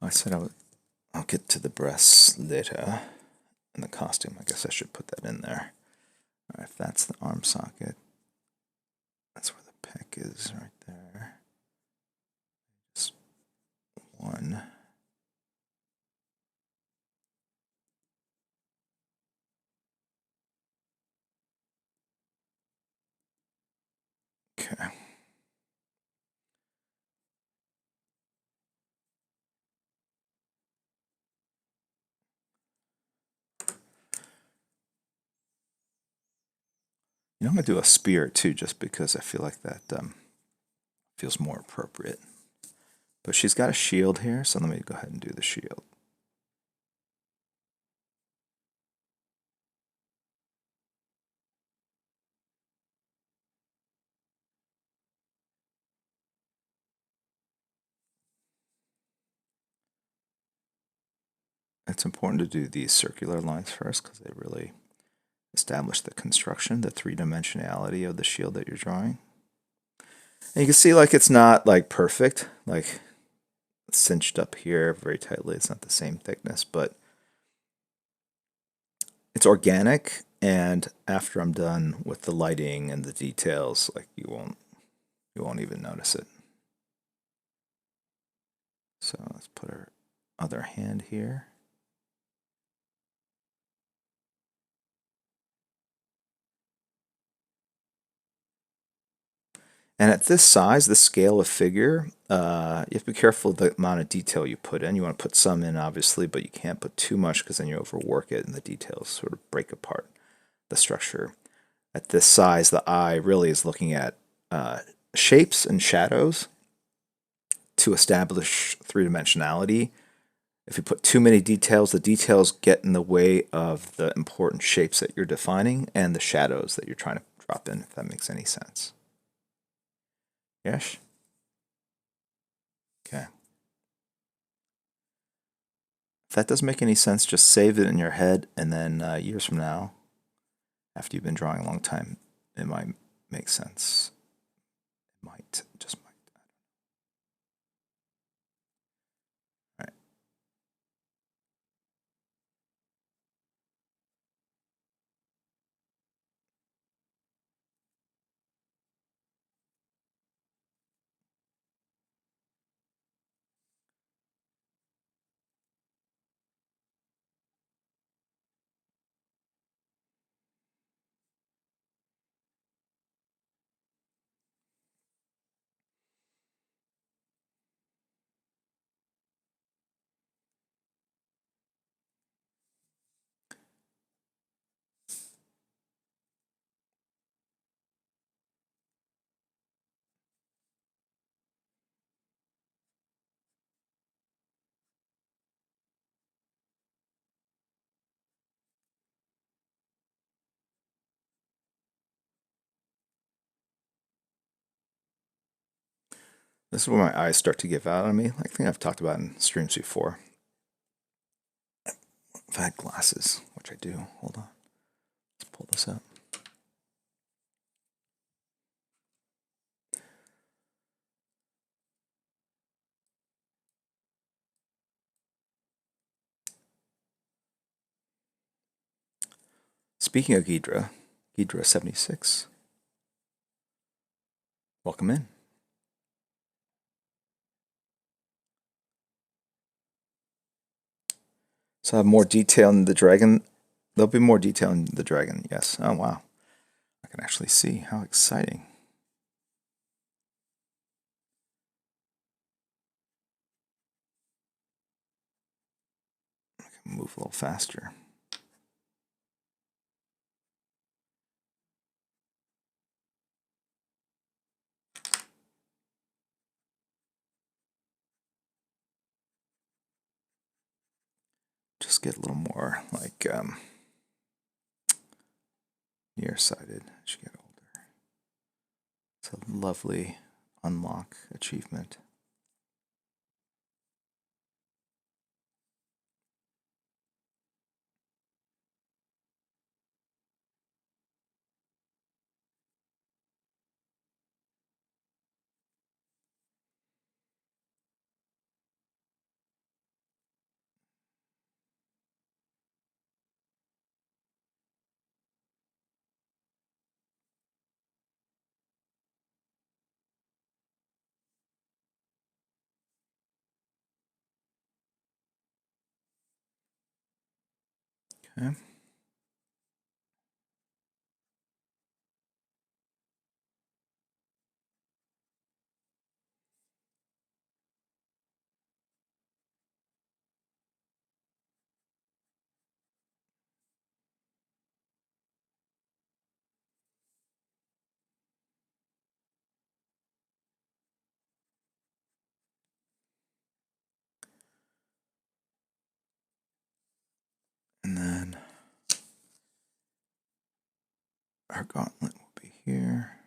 I said I'll get to the breasts later. And the costume, I guess I should put that in there. All right, if that's the arm socket, that's where the pec is right there. Just one. Okay. You know, I'm gonna do a spear too, just because I feel like that feels more appropriate. But she's got a shield here, so let me go ahead and do the shield. It's important to do these circular lines first because they really establish the construction, the three-dimensionality of the shield that you're drawing. And you can see like it's not like perfect, like cinched up here very tightly. It's not the same thickness, but it's organic. And after I'm done with the lighting and the details, like you won't even notice it. So let's put our other hand here. And at this size, the scale of figure, you have to be careful of the amount of detail you put in. You want to put some in, obviously, but you can't put too much because then you overwork it and the details sort of break apart the structure. At this size, the eye really is looking at shapes and shadows to establish three-dimensionality. If you put too many details, the details get in the way of the important shapes that you're defining and the shadows that you're trying to drop in, if that makes any sense. Yes? Okay. If that doesn't make any sense, just save it in your head, and then years from now, after you've been drawing a long time, it might make sense. It might, just might. All right. This is where my eyes start to give out on me. Like I think I've talked about in streams before. If I had glasses, which I do, hold on. Let's pull this up. Speaking of Ghidra, Ghidra 76. Welcome in. So I have more detail in the dragon. There'll be more detail in the dragon, yes. Oh, wow. I can actually see. How exciting. Move a little faster. Just get a little more like nearsighted as you get older. It's a lovely unlock achievement. Okay. And then our gauntlet will be here.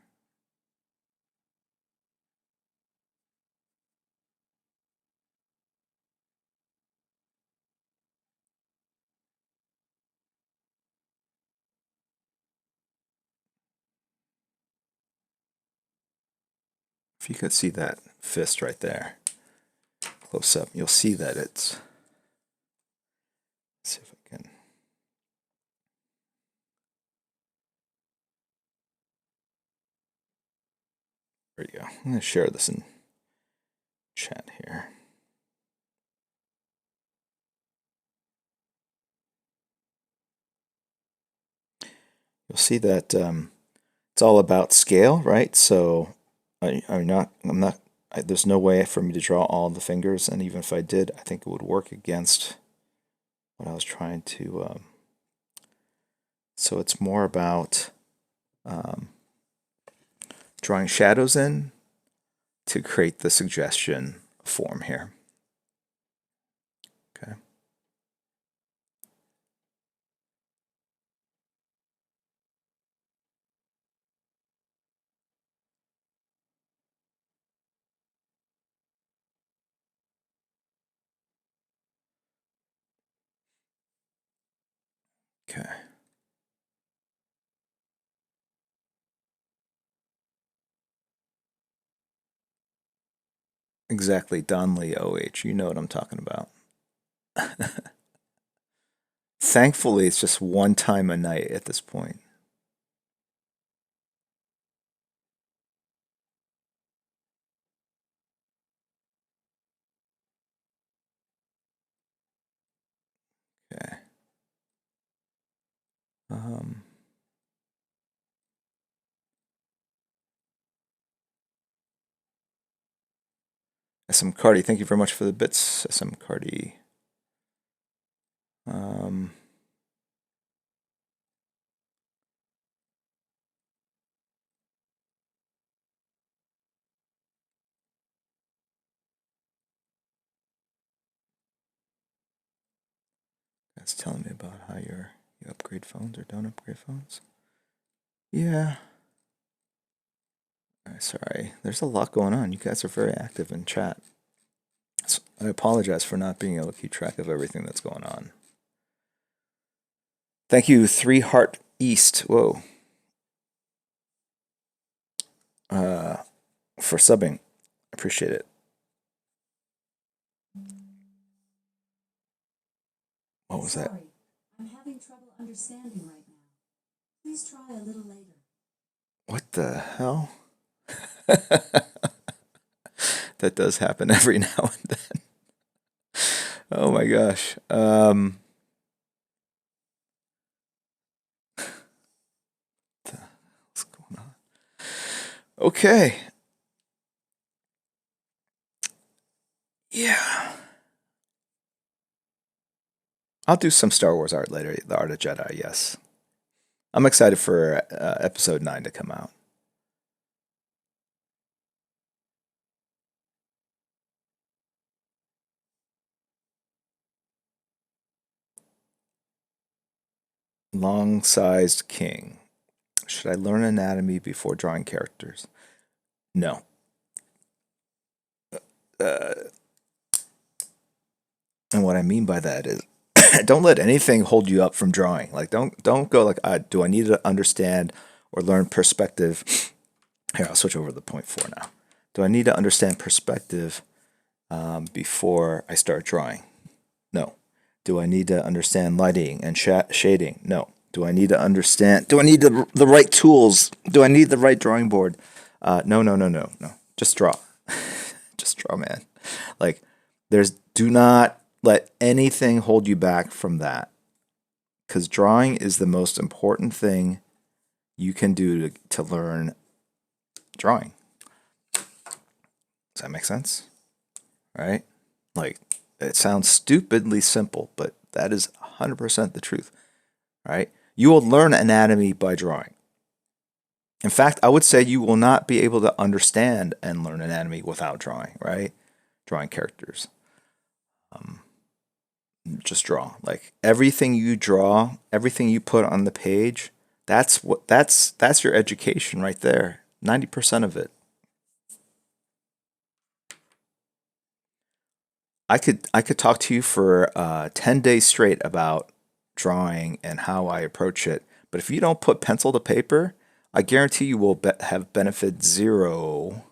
If you could see that fist right there, close up, you'll see that it's. Let's see if I can. There you go. I'm going to share this in chat here. You'll see that it's all about scale, right? So I'm not, there's no way for me to draw all the fingers, and even if I did, I think it would work against what I was trying to. So it's more about drawing shadows in to create the suggestion form here. Okay. Okay. Exactly, Donley OH. You know what I'm talking about. Thankfully, it's just one time a night at this point. Okay. Um, SM Cardi, thank you very much for the bits, SM Cardi. Um, that's telling me about how you upgrade phones or don't upgrade phones. Yeah. Sorry, there's a lot going on. You guys are very active in chat. So I apologize for not being able to keep track of everything that's going on. Thank you, 3 Heart East. Whoa. For subbing. Appreciate it. What was that? Sorry, I'm having trouble understanding right now. Please try a little later. What the hell? That does happen every now and then. Oh my gosh. What's going on? Okay. Yeah. I'll do some Star Wars art later. The Art of Jedi. Yes, I'm excited for Episode 9 to come out. Long-sized king. Should I learn anatomy before drawing characters? No. And what I mean by that is, don't let anything hold you up from drawing. Like, don't go like, do I need to understand or learn perspective? Here, I'll switch over to the point 4 now. Do I need to understand perspective before I start drawing? No. Do I need to understand lighting and shading? No. Do I need to understand? Do I need the right tools? Do I need the right drawing board? No, no, no, no, no. Just draw. Just draw, man. Like, do not let anything hold you back from that. Because drawing is the most important thing you can do to learn drawing. Does that make sense? Right? Like, it sounds stupidly simple, but that is 100% the truth. Right? You will learn anatomy by drawing. In fact, I would say you will not be able to understand and learn anatomy without drawing, right? Drawing characters. Just draw. Like, everything you draw, everything you put on the page, that's your education right there. 90% of it. I could talk to you for 10 days straight about drawing and how I approach it. But if you don't put pencil to paper, I guarantee you will have benefit 0%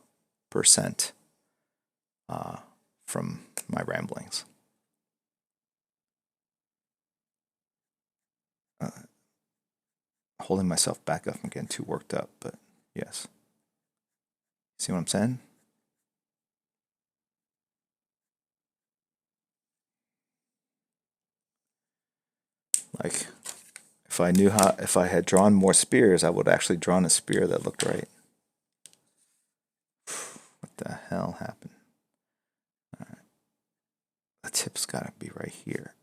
from my ramblings. Holding myself back up. I'm getting too worked up, but yes. See what I'm saying? Like, if I had drawn more spears, I would have actually drawn a spear that looked right. What the hell happened? All right. The tip's got to be right here.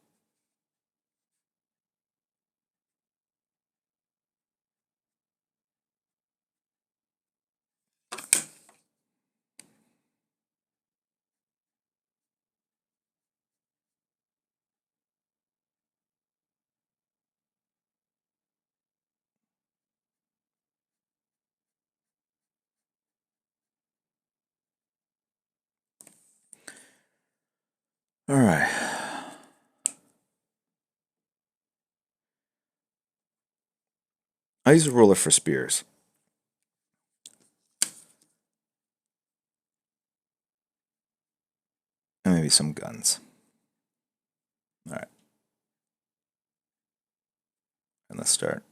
All right. I use a ruler for spears. And maybe some guns. All right. And let's start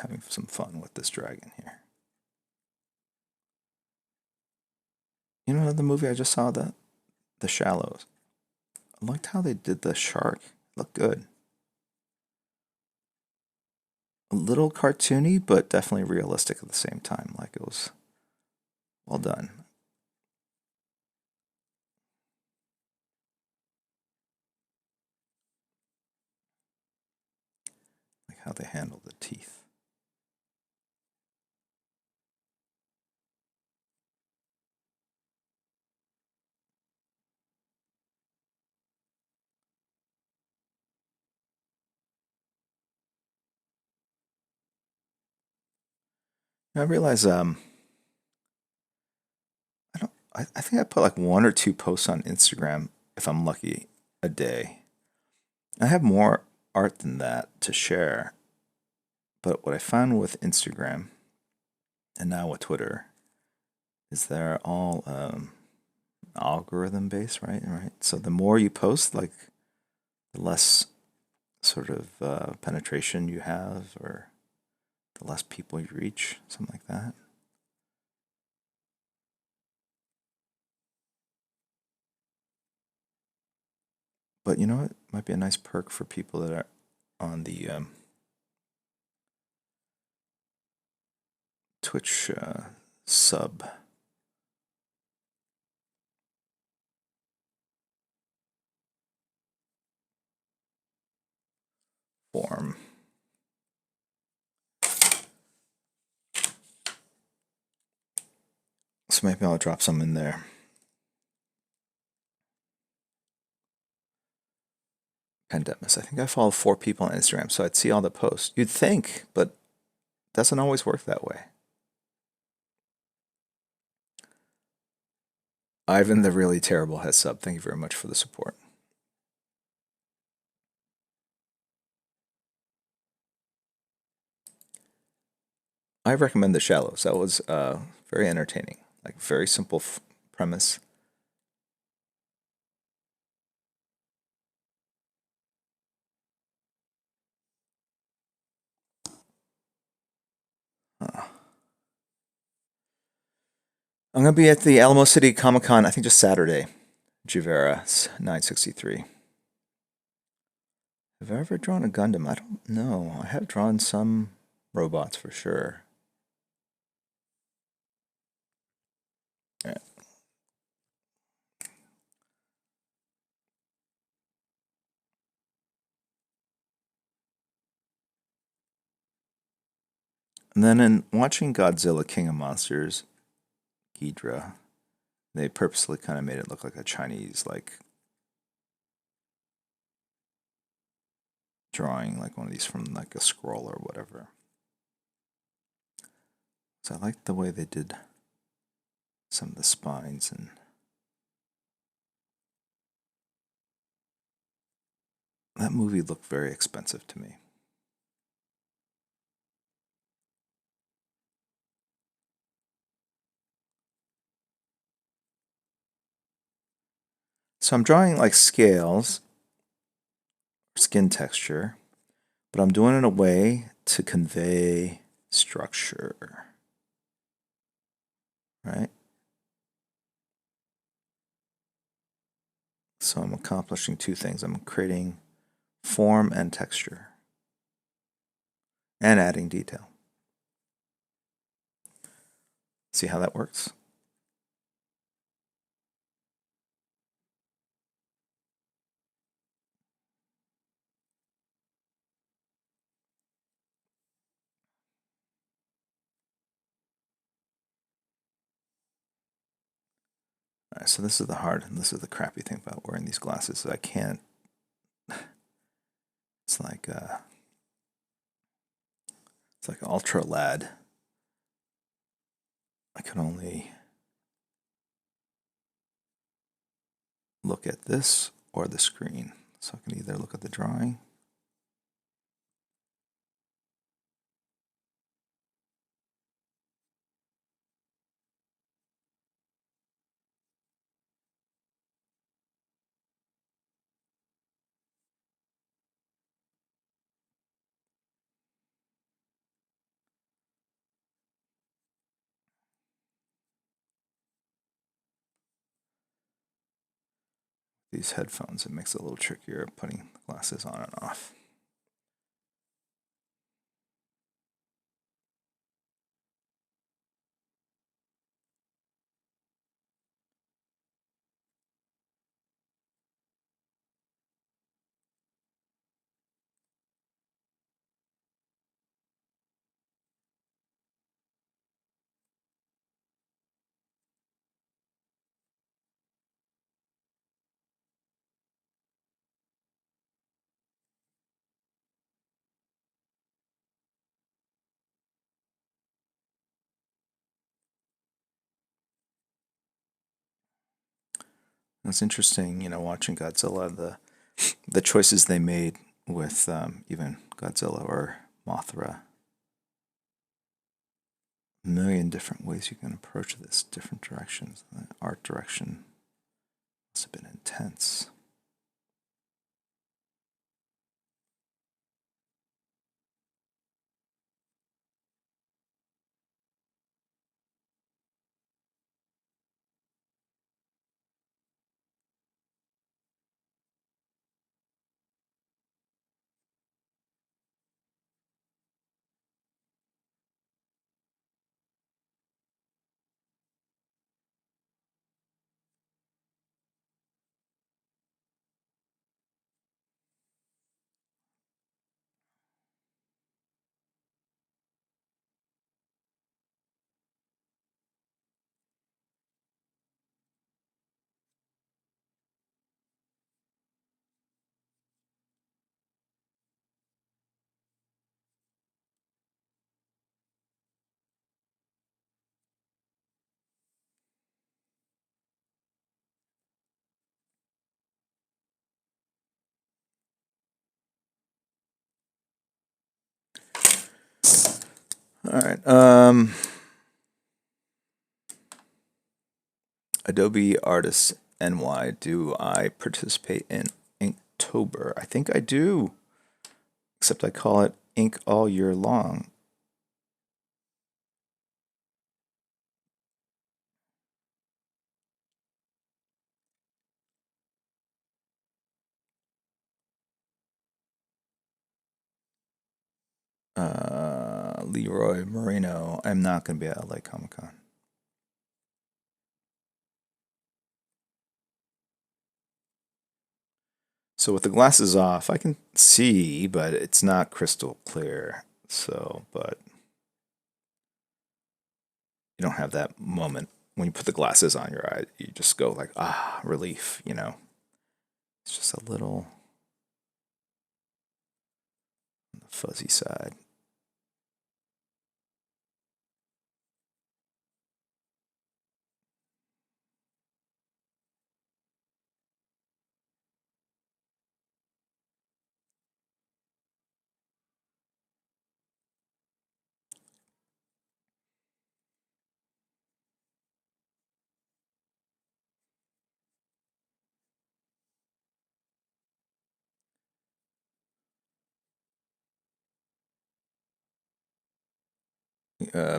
having some fun with this dragon here. You know the movie I just saw, The Shallows. I liked how they did the shark. It looked good. A little cartoony, but definitely realistic at the same time. Like, it was well done. Like how they handle the teeth. I realize I think I put like 1 or 2 posts on Instagram if I'm lucky a day. I have more art than that to share. But what I found with Instagram and now with Twitter is they're all algorithm based, right? Right. So the more you post, like, the less sort of penetration you have, or the less people you reach, something like that. But you know what? Might be a nice perk for people that are on the Twitch sub. form. So maybe I'll drop some in there. Pandemis. I think I follow 4 people on Instagram, so I'd see all the posts. You'd think, but it doesn't always work that way. Ivan the Really Terrible has sub. Thank you very much for the support. I recommend The Shallows. That was very entertaining. Like very simple premise. I'm gonna be at the Alamo City Comic Con. I think just Saturday. Juvera 963. Have I ever drawn a Gundam? I don't know. I have drawn some robots for sure. Yeah. And then in watching Godzilla King of Monsters, Ghidra, they purposely kind of made it look like a Chinese like drawing, like one of these from like a scroll or whatever. So I liked the way they did some of the spines, and that movie looked very expensive to me. So I'm drawing like scales, skin texture, but I'm doing it in a way to convey structure. Right? So I'm accomplishing 2 things. I'm creating form and texture and adding detail. See how that works? All right, so this is the hard, and this is the crappy thing about wearing these glasses. I can't. It's like ultra lad. I can only look at this or the screen. So I can either look at the drawing. These headphones, it makes it a little trickier putting glasses on and off. It's interesting, watching Godzilla, the choices they made with even Godzilla or Mothra. A million different ways you can approach this, different directions. The art direction must have been intense. All right. Adobe Artist NY. Do I participate in Inktober? I think I do. Except I call it Ink all year long. Leroy Moreno. I'm not going to be at LA Comic Con. So with the glasses off, I can see, but it's not crystal clear. So, but you don't have that moment when you put the glasses on your eye. You just go like, ah, relief, you know. It's just a little on the fuzzy side.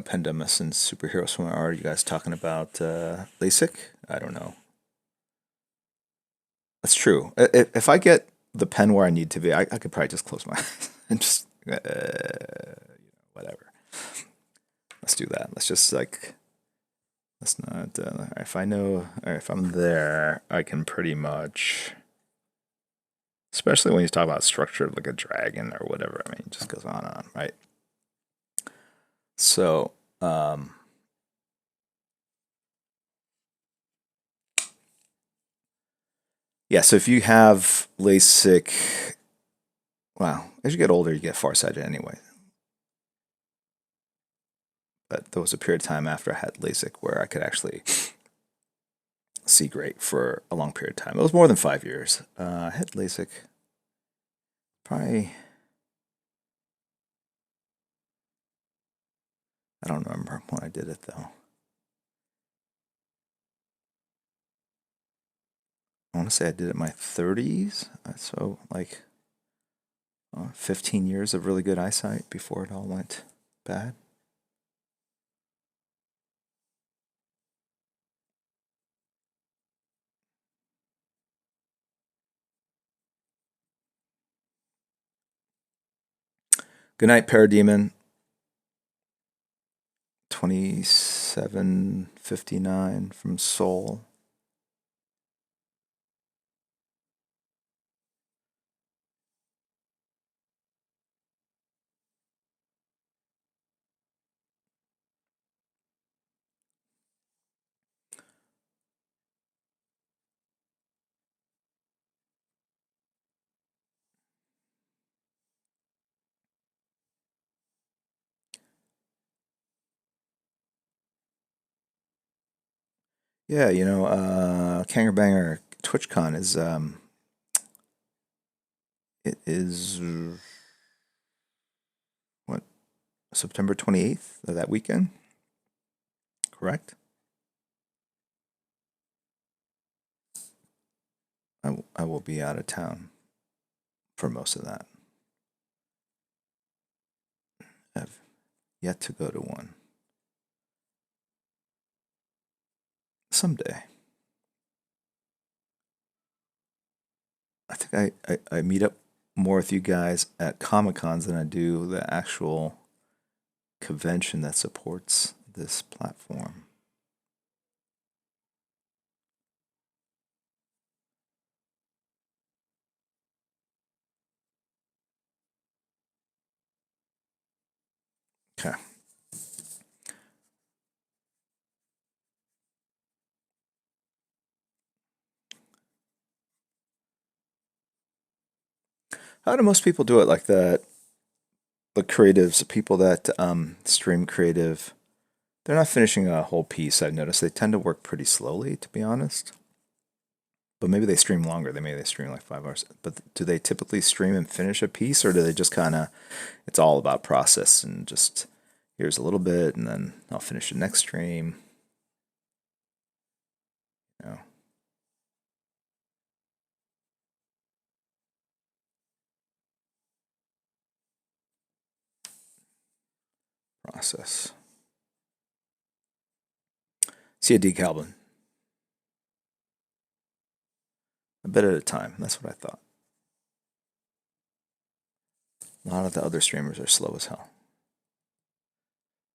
Pendemus and Superhero Swimmer. Are you guys talking about LASIK? I don't know. That's true. If I get the pen where I need to be, I could probably just close my eyes and just whatever. Let's do that. Let's just like let's not. If I know, or if I'm there, I can pretty much. Especially when you talk about structure like a dragon or whatever. I mean, it just goes on and on, right? So, yeah. So if you have LASIK, wow, as you get older, you get farsighted anyway. But there was a period of time after I had LASIK where I could actually see great for a long period of time. It was more than 5 years. I had LASIK probably, I don't remember when I did it though. I want to say I did it in my 30s. So, like 15 years of really good eyesight before it all went bad. Good night, Parademon. 2759 from Seoul. Yeah, Kanger Banger TwitchCon is it is what September 28th of that weekend, correct? I will be out of town for most of that. I've yet to go to one. Someday. I think I meet up more with you guys at Comic Cons than I do the actual convention that supports this platform. Okay. How do most people do it? Like the creatives, the people that stream creative, they're not finishing a whole piece. I've noticed they tend to work pretty slowly, to be honest. But maybe they stream longer. Maybe they stream like 5 hours. But do they typically stream and finish a piece, or do they just kind of? It's all about process and just here's a little bit, and then I'll finish the next stream. You know. Process. See a decalbin. A bit at a time. That's what I thought. A lot of the other streamers are slow as hell.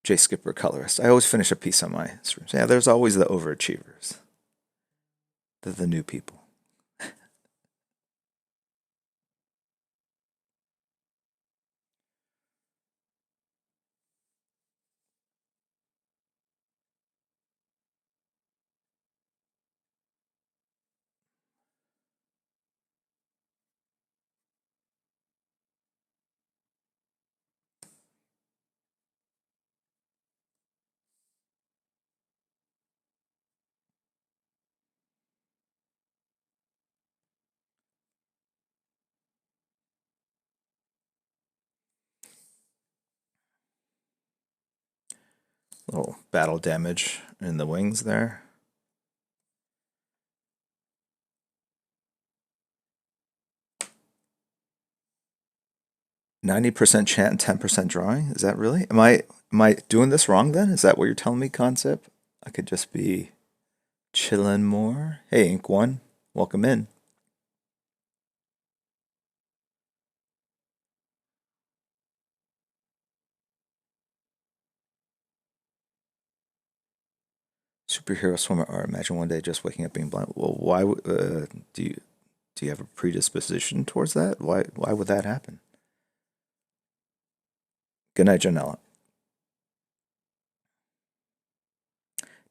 Jay Skipper, colorist. I always finish a piece on my streams. Yeah, there's always the overachievers. The new people. Little battle damage in the wings there. %90 chant, 10% drawing. Is that really? Am I doing this wrong then? Is that what you're telling me, concept? I could just be chilling more. Hey, Ink One, welcome in. Superhero swimmer art. Imagine one day just waking up being blind. Well, why do you have a predisposition towards that? Why would that happen? Good night, Janella.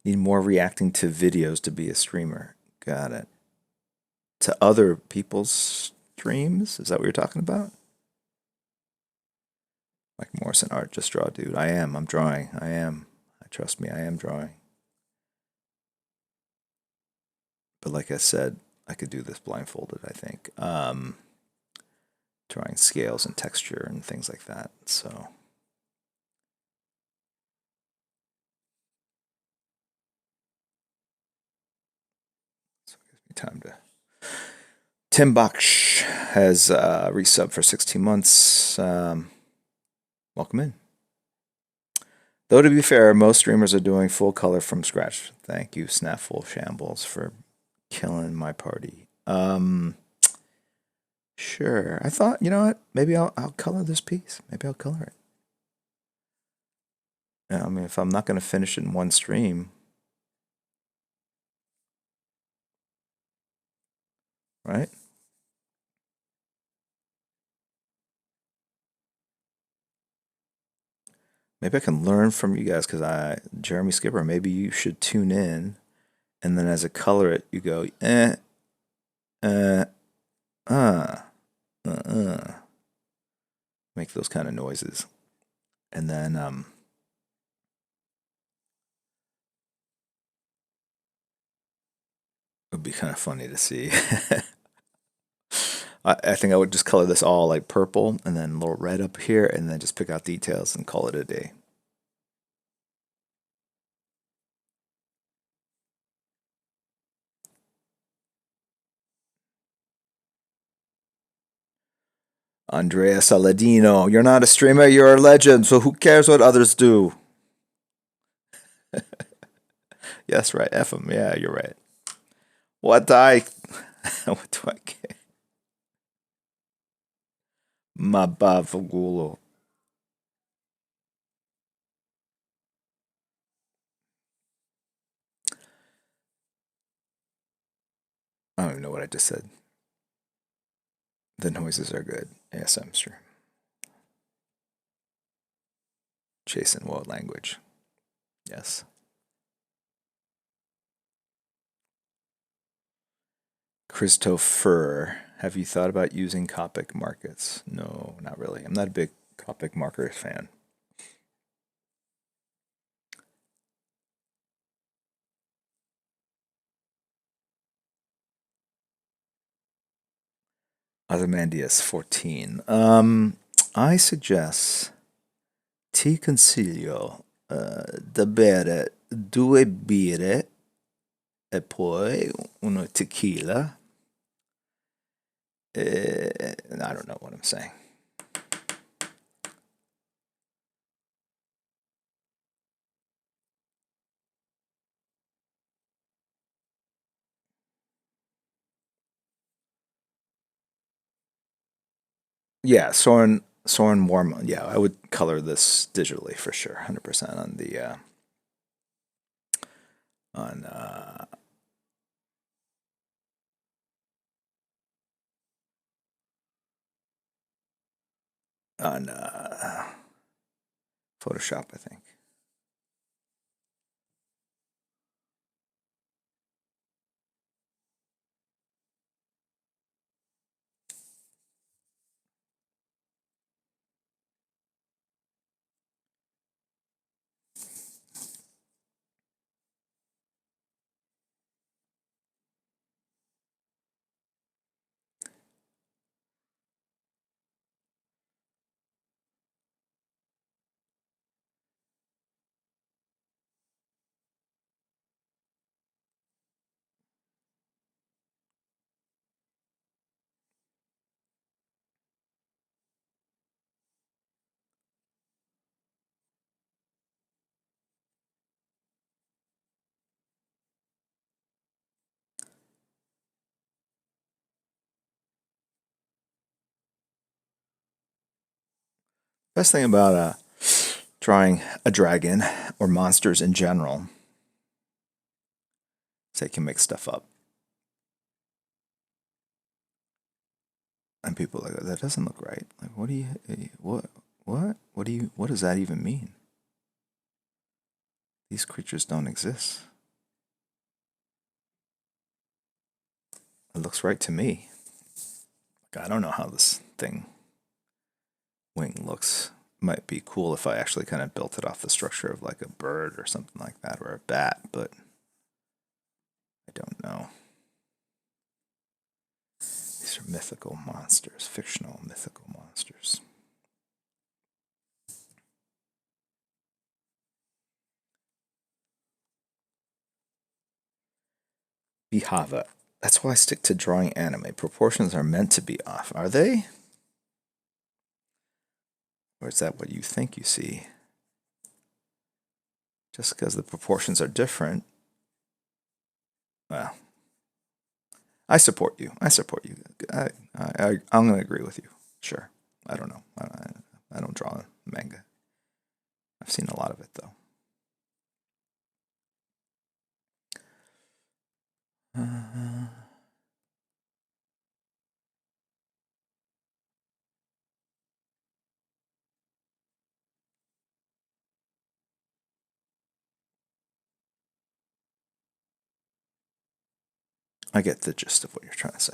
Need more reacting to videos to be a streamer. Got it. To other people's streams? Is that what you're talking about? Mike Morrison art, just draw, dude. I am. I'm drawing. I am. Trust me, I am drawing. But like I said, I could do this blindfolded, I think. Drawing scales and texture and things like that. So it gives me time to. Tim Baksh has resubbed for 16 months. Welcome in. Though to be fair, most streamers are doing full color from scratch. Thank you, Snaffle Shambles, for killing my party. Sure. I thought, you know what? Maybe I'll color this piece. Maybe I'll color it. Yeah, I mean, if I'm not going to finish it in one stream, right? Maybe I can learn from you guys because Jeremy Skipper, maybe you should tune in, and then as I color it, you go, uh, make those kind of noises, and then it would be kind of funny to see. I think I would just color this all like purple and then a little red up here and then just pick out details and call it a day. Andrea Saladino, you're not a streamer, you're a legend, so who cares what others do? Yes, right, F them. Yeah, you're right. What do I care? Mabavugulo. I don't even know what I just said. The noises are good. ASM stream. Jason, what language? Yes. Christopher, have you thought about using Copic markets? No, not really. I'm not a big Copic marker fan. Ozymandias 14. I suggest ti consiglio da bere 2 birre e poi uno tequila. I don't know what I'm saying. Yeah, Soren Warmond. Yeah, I would color this digitally for sure, 100% on the on on Photoshop, I think. Best thing about drawing a dragon or monsters in general is they can make stuff up. And people are like, that doesn't look right. Like, what does that even mean? These creatures don't exist. It looks right to me. Like, I don't know how this thing wing looks. Might be cool if I actually kind of built it off the structure of like a bird or something like that, or a bat, but I don't know. These are mythical monsters, fictional mythical monsters. Bihava. That's why I stick to drawing anime. Proportions are meant to be off. Are they? Or is that what you think you see? Just because the proportions are different. Well, I support you. I support you. I'm going to agree with you. Sure. I don't know. I don't draw manga. I've seen a lot of it, though. I get the gist of what you're trying to say.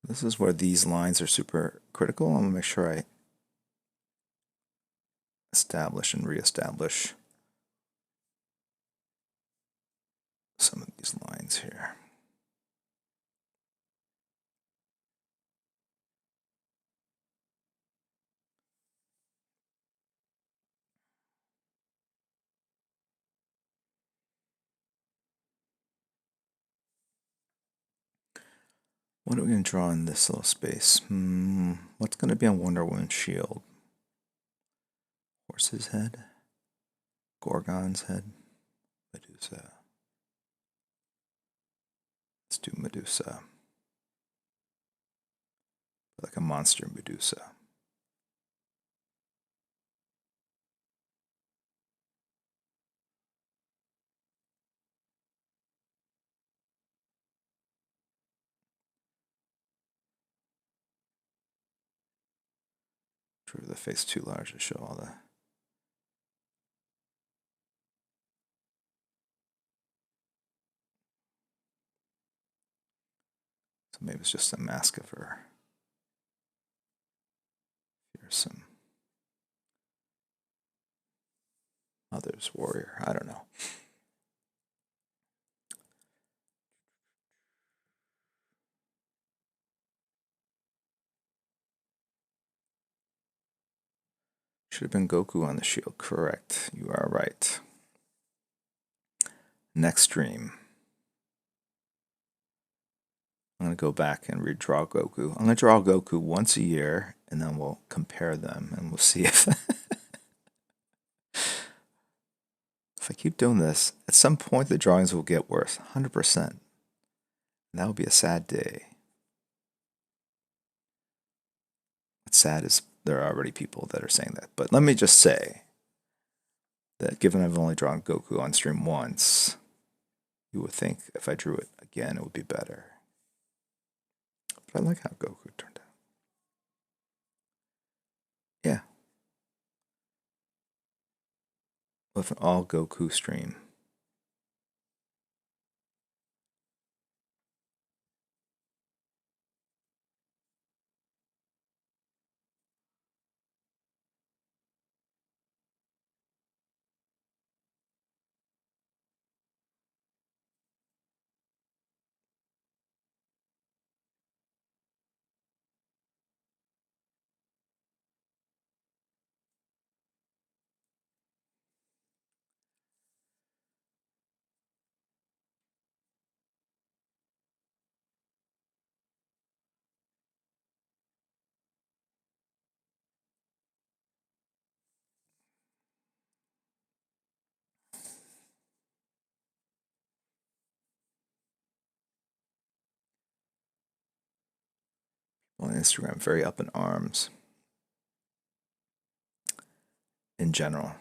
This is where these lines are super critical. I'm going to make sure I establish and reestablish some of these lines here. What are we going to draw in this little space? What's going to be on Wonder Woman's shield? Horse's head? Gorgon's head? Medusa. Let's do Medusa. Like a monster Medusa. Drew the face too large to show all the. maybe it's just a mask of her. Here's some Mother's Warrior. I don't know. Should have been Goku on the shield. Correct. You are right. Next stream. I'm going to go back and redraw Goku. I'm going to draw Goku once a year, and then we'll compare them, and we'll see if... if I keep doing this, at some point the drawings will get worse. 100%. And that would be a sad day. What's sad is there are already people that are saying that. But let me just say that given I've only drawn Goku on stream once, you would think if I drew it again, it would be better. But I like how Goku turned out. Yeah. With an all Goku stream. On Instagram, very up in arms in general.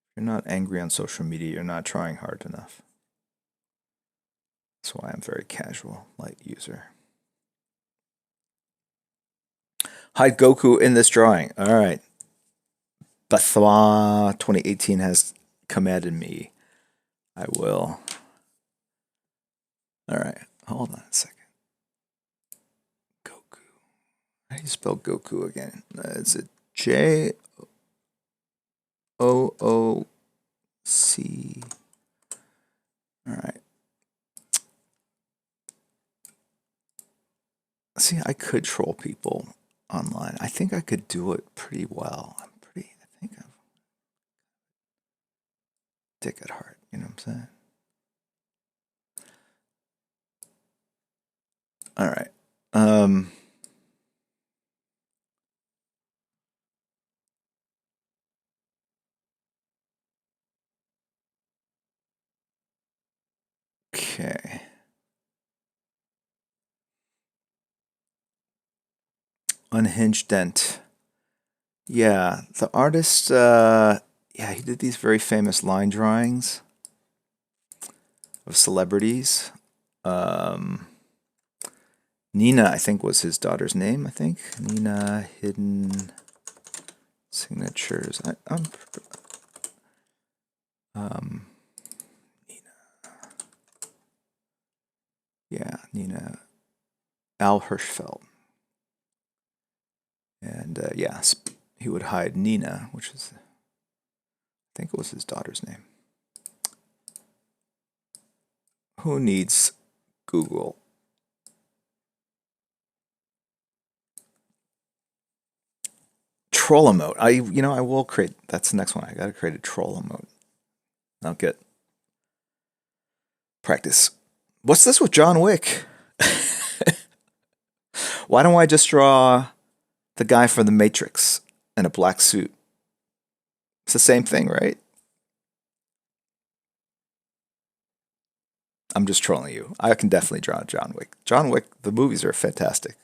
If you're not angry on social media, you're not trying hard enough. That's why I'm very casual, light user. Hide Goku in this drawing. All right. Bathwa 2018 has commanded me. I will. All right. Hold on a second. Goku. How do you spell Goku again? Is it J O O C? All right. See, I could troll people online. I think I could do it pretty well. I think I'm dick at heart. You know what I'm saying? All right. Okay. Unhinged Dent. Yeah, the artist, yeah, he did these very famous line drawings of celebrities. Nina, I think, was his daughter's name, I think. Nina Hidden Signatures. Nina. Yeah, Nina. Al Hirschfeld. And yeah, he would hide Nina, which is, I think it was his daughter's name. Who needs Google? Troll emote. I will create. That's the next one. I gotta create a troll emote. I'll get practice. What's this with John Wick? Why don't I just draw the guy from The Matrix in a black suit? It's the same thing, right? I'm just trolling you. I can definitely draw John Wick. John Wick, the movies are fantastic.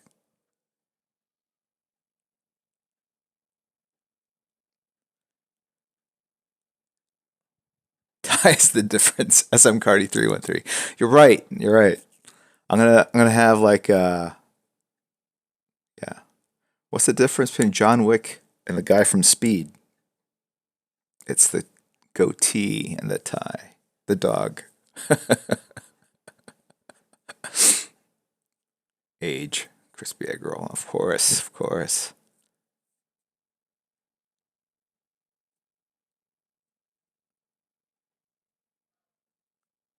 Ties the difference. SM Cardi 313. You're right. You're right. I'm gonna have like yeah. What's the difference between John Wick And the guy from Speed, it's the goatee and the tie. The dog. Age. Crispy egg roll. Of course, of course.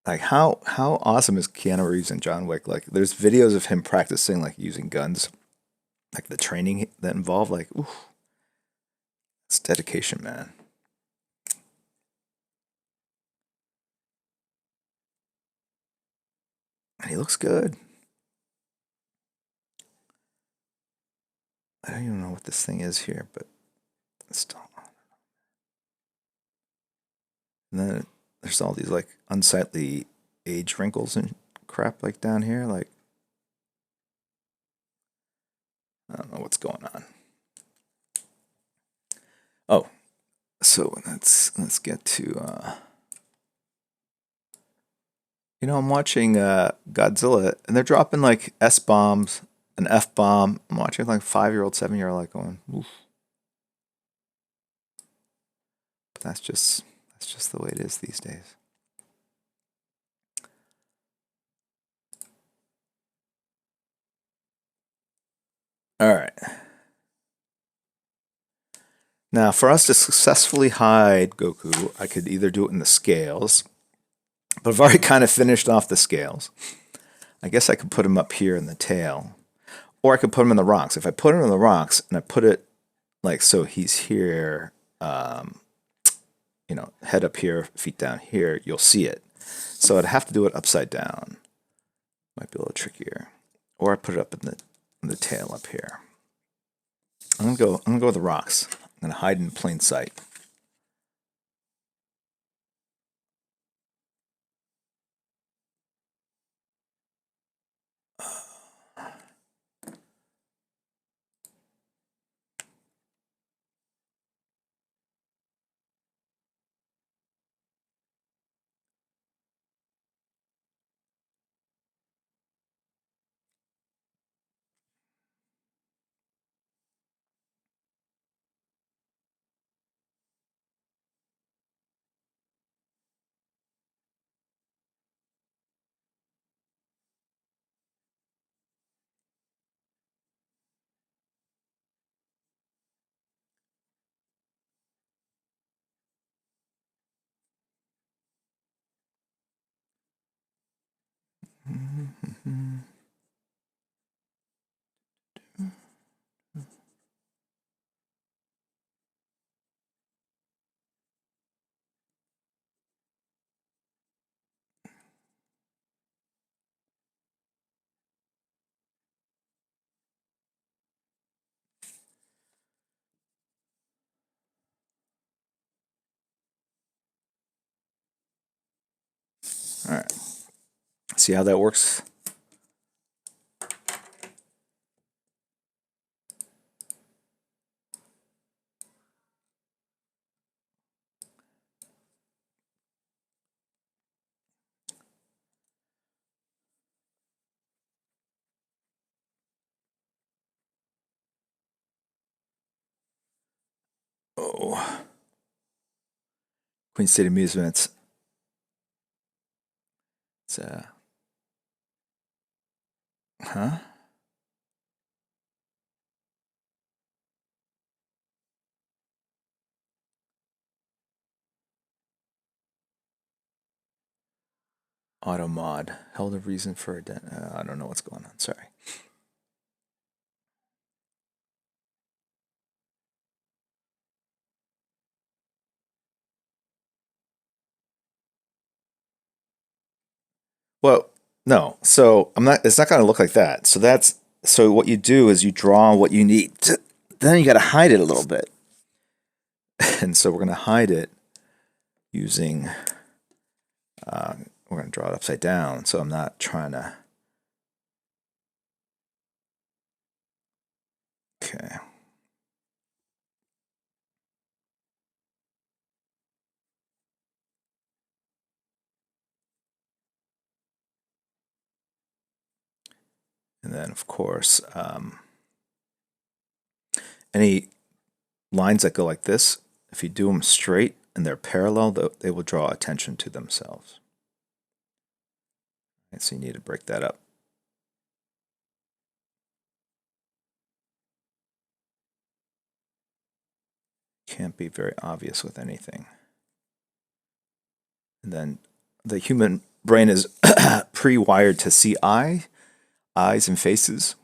Like how awesome is Keanu Reeves and John Wick? Like there's videos of him practicing like using guns, like the training that involved. Like, ooh, it's dedication, man. And he looks good. I don't even know what this thing is here, but it's still. And then there's all these like unsightly age wrinkles and crap like down here. Like I don't know what's going on. Oh, so let's get to I'm watching Godzilla and they're dropping like S bombs, an F bomb. I'm watching like 5-year-old, 7-year-old like going, oof. But that's just the way it is these days. All right. Now, for us to successfully hide Goku, I could either do it in the scales, but I've already kind of finished off the scales. I guess I could put him up here in the tail, or I could put him in the rocks. If I put him in the rocks and I put it like so, he's here, head up here, feet down here, you'll see it. So I'd have to do it upside down. Might be a little trickier. Or I put it up in the tail up here. I'm gonna go with the rocks. I'm gonna hide in plain sight. All right. See how that works? Oh, Queen State Amusements. It's huh? Auto mod held a reason for it. I don't know what's going on. Sorry. Well, no. So I'm not. It's not going to look like that. So what you do is you draw what you need. Then you got to hide it a little bit. And so we're going to hide it using. We're going to draw it upside down. So I'm not trying to. Okay. And then of course any lines that go like this, if you do them straight and they're parallel, they will draw attention to themselves. And so you need to break that up. Can't be very obvious with anything. And then the human brain is pre-wired to see eyes and faces,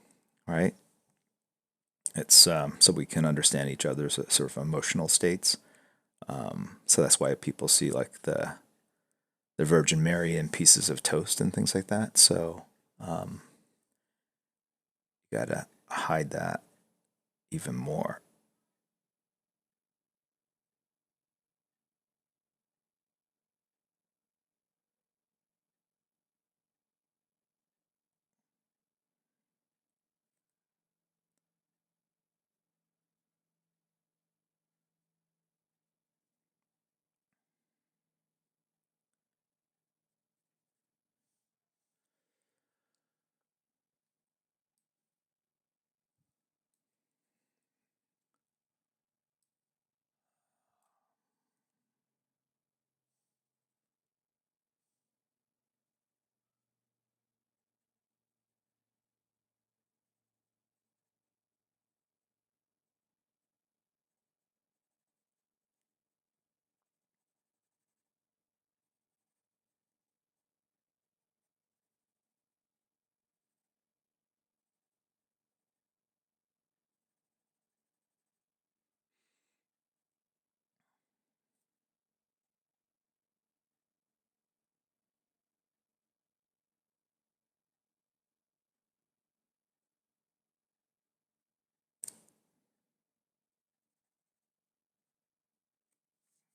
right? It's so we can understand each other's sort of emotional states. So that's why people see like the Virgin Mary in pieces of toast and things like that. So you gotta hide that even more.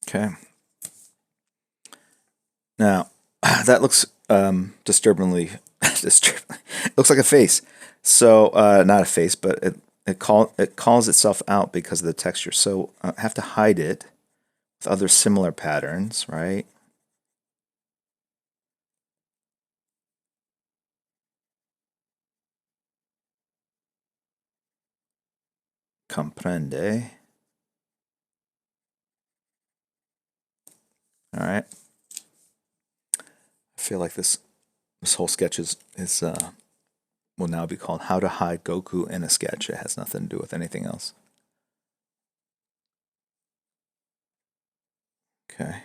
Okay. Now that looks disturbingly disturbing. It looks like a face. So not a face, but it calls itself out because of the texture. So I have to hide it with other similar patterns, right? Comprende. All right. I feel like this whole sketch is will now be called "How to Hide Goku in a Sketch." It has nothing to do with anything else. Okay.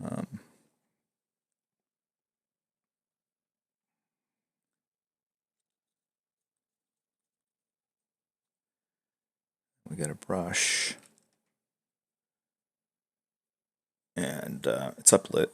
Um, we got a brush, and it's uplit.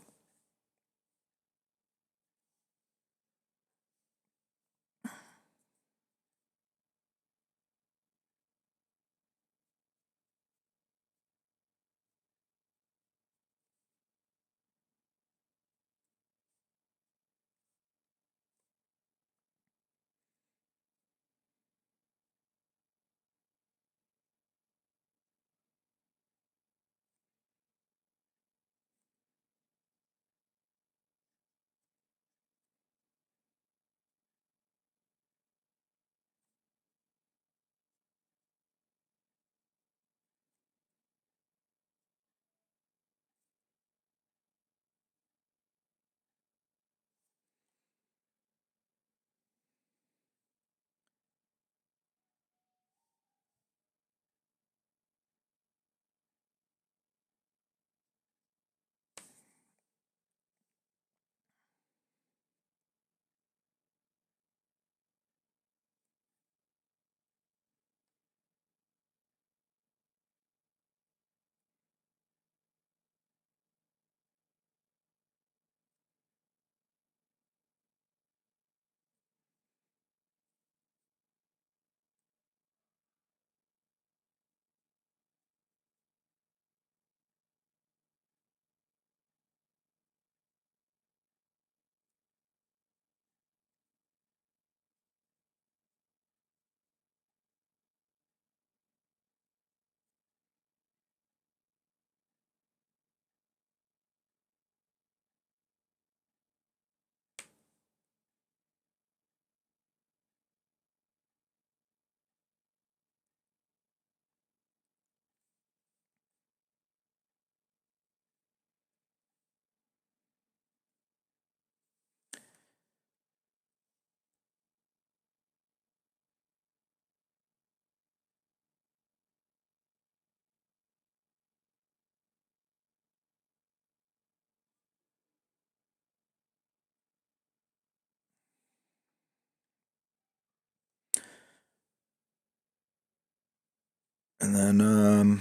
And then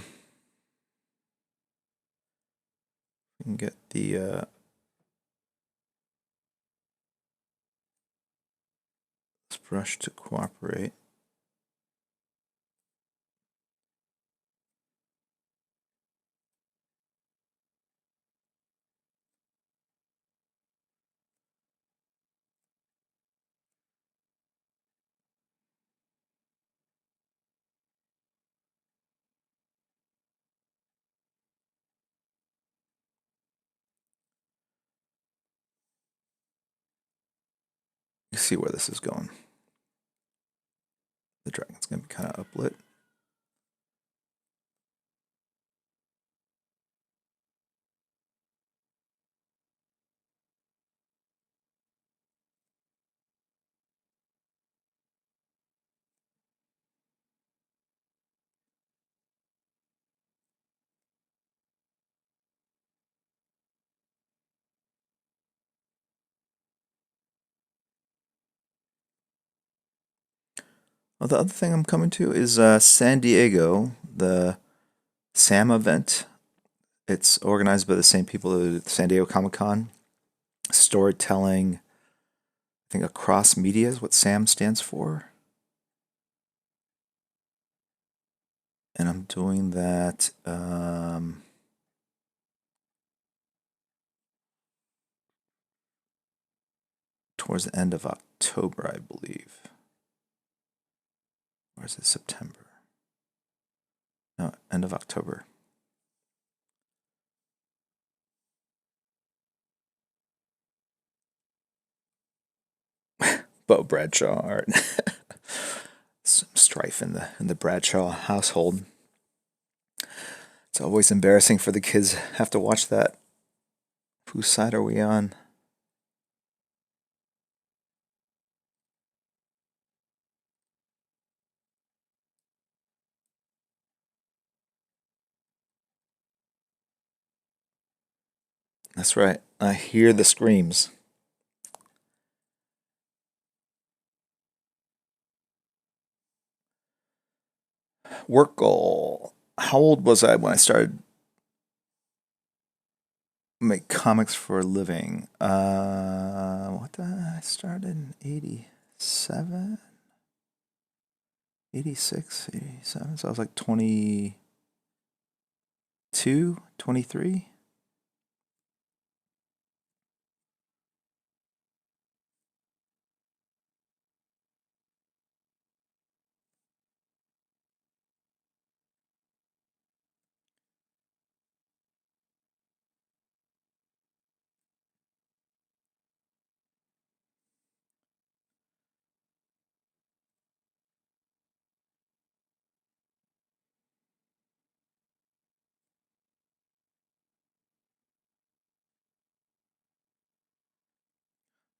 we can get the this brush to cooperate. You see where this is going. The dragon's going to be kind of uplit. Well, the other thing I'm coming to is San Diego, the SAM event. It's organized by the same people as San Diego Comic Con. Storytelling, I think across media is what SAM stands for. And I'm doing that towards the end of October, I believe. Or is it September? No, end of October. Bo Bradshaw art. Some strife in the Bradshaw household. It's always embarrassing for the kids have to watch that. Whose side are we on? That's right. I hear the screams. Work goal. How old was I when I started make comics for a living? I started in 87, 86, 87. So I was like 22, 23.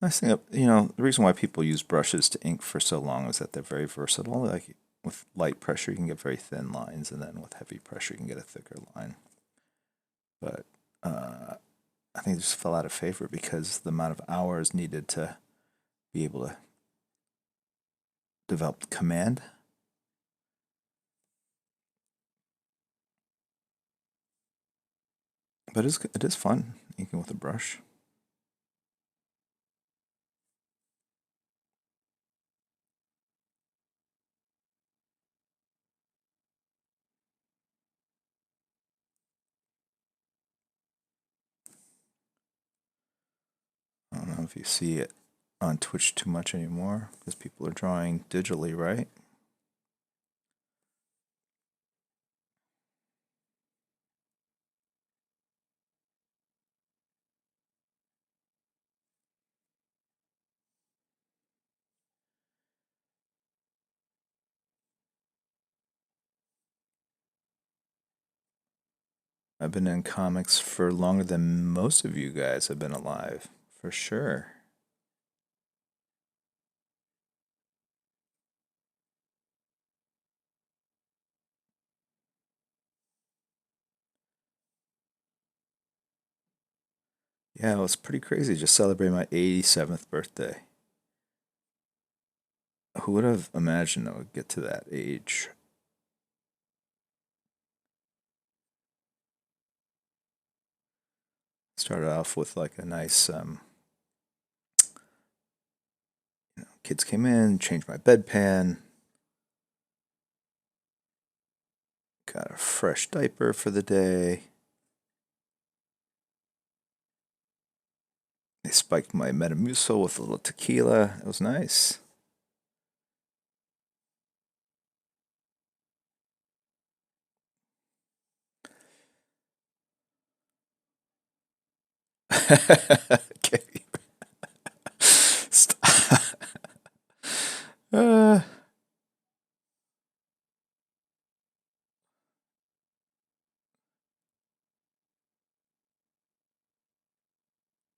Nice thing, the reason why people use brushes to ink for so long is that they're very versatile. Like with light pressure, you can get very thin lines, and then with heavy pressure, you can get a thicker line. But I think it just fell out of favor because the amount of hours needed to be able to develop command. But it is fun inking with a brush. I don't know if you see it on Twitch too much anymore because people are drawing digitally, right? I've been in comics for longer than most of you guys have been alive, for sure. Yeah, it was pretty crazy. Just celebrating my 87th birthday. Who would have imagined I would get to that age? Started off with like a nice, kids came in, changed my bedpan, got a fresh diaper for the day. They spiked my Metamucil with a little tequila. It was nice. Okay. Stop. Uh,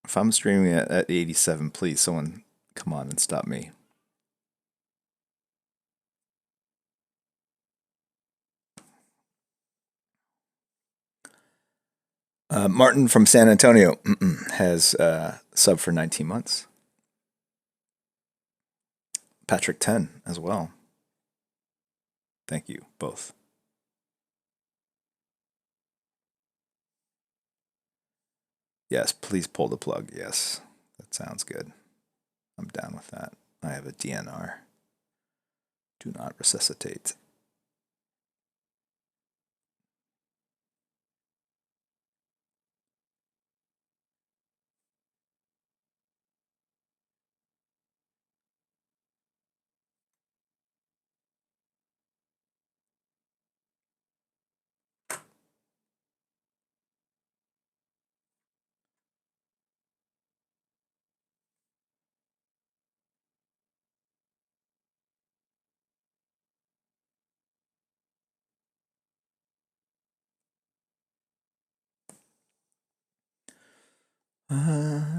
if I'm streaming at 87, please, someone come on and stop me. Martin from San Antonio has sub for 19 months. Patrick 10 as well. Thank you both. Yes, please pull the plug. Yes, that sounds good. I'm down with that. I have a DNR. Do not resuscitate.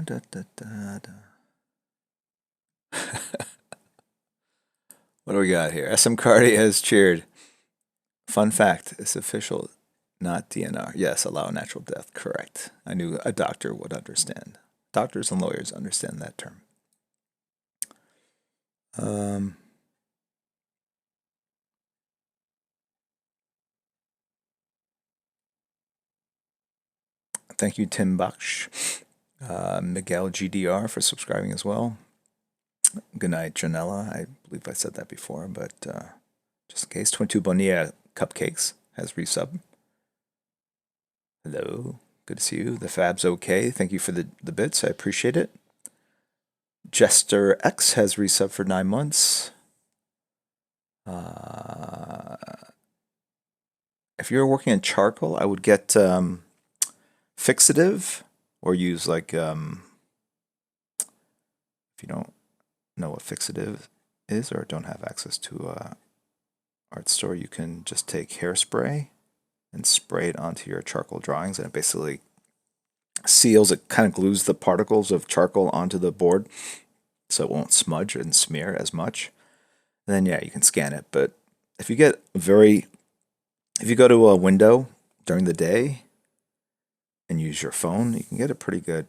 Da, da, da, da. What do we got here? SM Cardi has cheered. Fun fact, it's official, not DNR. Yes, allow natural death. Correct. I knew a doctor would understand. Doctors and lawyers understand that term. Um, Thank you, Tim Baksh. Miguel GDR for subscribing as well. Good night, Janella. I believe I said that before, but just in case. 22 Bonilla Cupcakes has resub. Hello. Good to see you. The Fab's okay. Thank you for the bits. I appreciate it. Jester X has resub for 9 months. If you're working in charcoal, I would get fixative or use like if you don't know what fixative is or don't have access to a art store, you can just take hairspray and spray it onto your charcoal drawings, and it basically seals. It kind of glues the particles of charcoal onto the board, so it won't smudge and smear as much. And then yeah, you can scan it. But if you go to a window during the day and use your phone, you can get a pretty good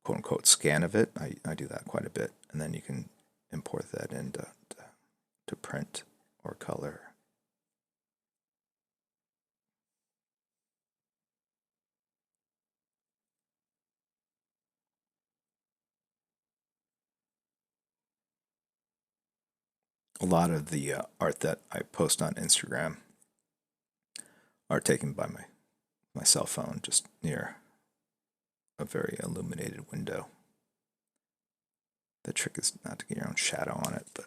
quote unquote scan of it. I do that quite a bit, and then you can import that into to print or color. A lot of the art that I post on Instagram are taken by my cell phone, just near a very illuminated window. The trick is not to get your own shadow on it, but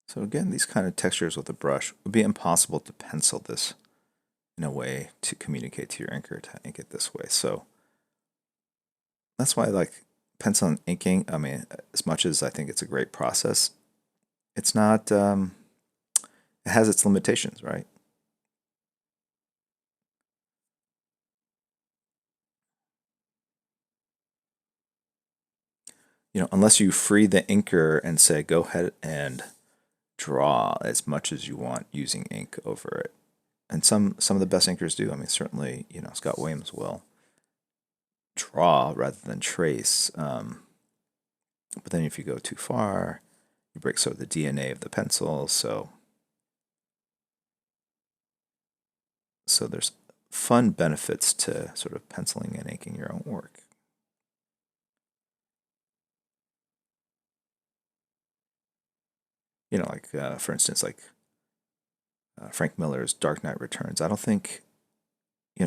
so again, these kind of textures with a brush would be impossible to pencil this in a way to communicate to your inker to ink it this way. So that's why I like pencil and inking. I mean, as much as I think it's a great process, it's not. It has its limitations, right? unless you free the inker and say, go ahead and draw as much as you want using ink over it. And some of the best inkers do. I mean, certainly, Scott Williams will draw rather than trace. But then if you go too far, you break sort of the DNA of the pencil. So there's fun benefits to sort of penciling and inking your own work. Like for instance, like Frank Miller's Dark Knight Returns. I don't think,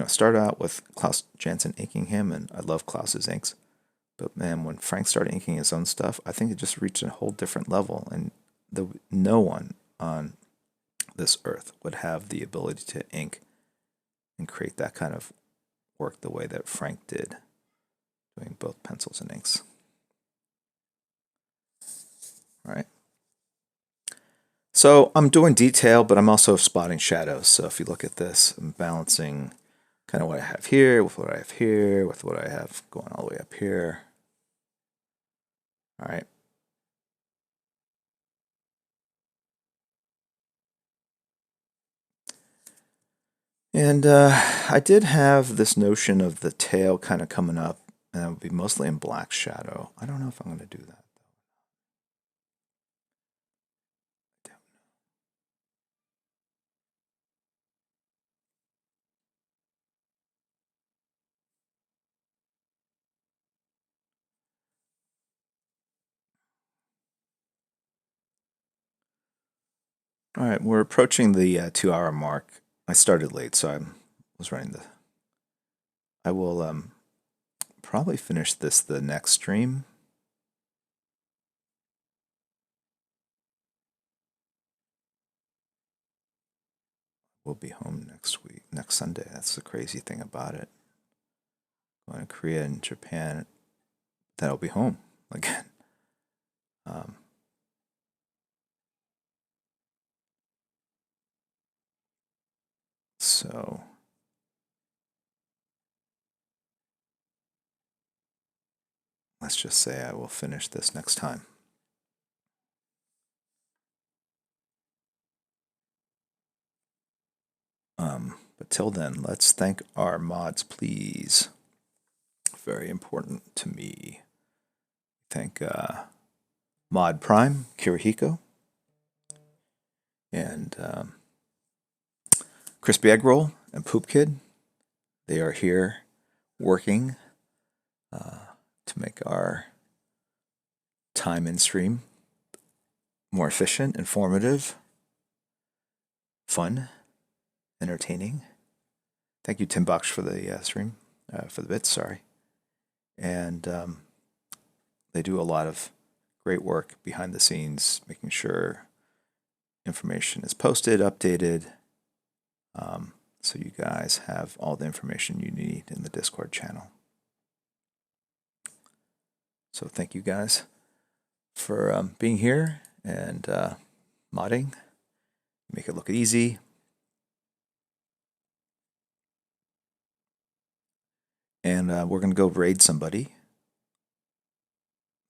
started out with Klaus Janson inking him, and I love Klaus's inks. But man, when Frank started inking his own stuff, I think it just reached a whole different level, and no one on this earth would have the ability to ink and create that kind of work the way that Frank did, doing both pencils and inks. All right. So I'm doing detail, but I'm also spotting shadows. So if you look at this, I'm balancing kind of what I have here with what I have here with what I have going all the way up here. All right. And I did have this notion of the tail kind of coming up, and it would be mostly in black shadow. I don't know if I'm going to do that. All right, we're approaching the 2-hour mark. I started late, so I was running the. I will probably finish this the next stream. We'll be home next week, next Sunday. That's the crazy thing about it. Going to Korea and Japan, then I'll be home again. So let's just say I will finish this next time. But till then, let's thank our mods, please. Very important to me. Thank Mod Prime, Kirihiko, and Crispy Egg Roll and Poop Kid. They are here working to make our time in stream more efficient, informative, fun, entertaining. Thank you, Tim Box, for the stream, for the bits, sorry. And they do a lot of great work behind the scenes, making sure information is posted, updated, so you guys have all the information you need in the Discord channel. So thank you guys for being here and modding. Make it look easy. And we're going to go raid somebody.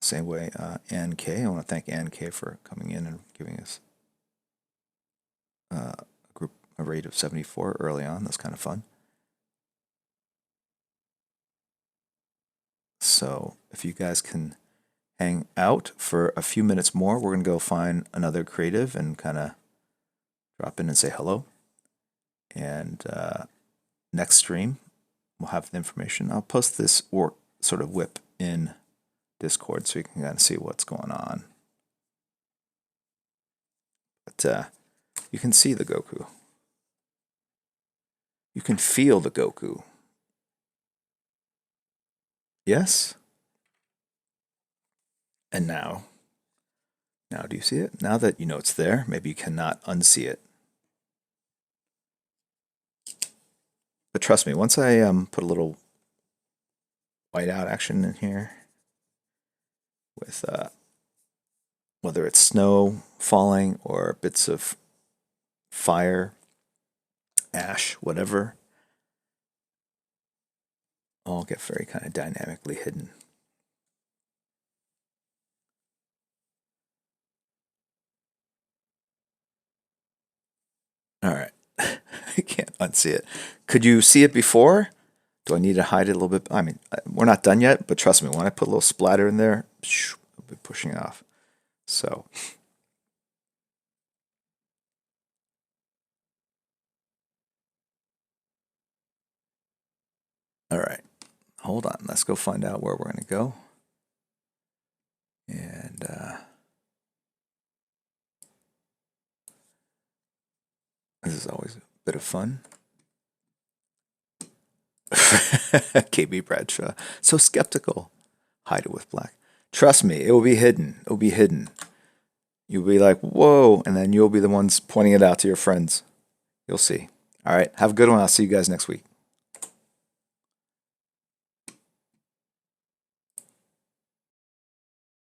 Same way, Ann K. I want to thank Ann K for coming in and giving us a raid of 74 early on. That's kind of fun. So if you guys can hang out for a few minutes more, we're going to go find another creative and kind of drop in and say hello. And next stream, we'll have the information. I'll post this or sort of whip in Discord so you can kind of see what's going on. But you can see the Goku. You can feel the Goku. Yes? And now do you see it? Now that you know it's there, maybe you cannot unsee it. But trust me, once I put a little whiteout action in here with whether it's snow falling or bits of fire, ash, whatever, all get very kind of dynamically hidden. All right. I can't unsee it. Could you see it before? Do I need to hide it a little bit? I mean, we're not done yet, but trust me, when I put a little splatter in there, I'll be pushing it off. So, all right. Hold on. Let's go find out where we're going to go. And this is always a bit of fun. KB Bradshaw. So skeptical. Hide it with black. Trust me, it will be hidden. It will be hidden. You'll be like, whoa. And then you'll be the ones pointing it out to your friends. You'll see. All right. Have a good one. I'll see you guys next week.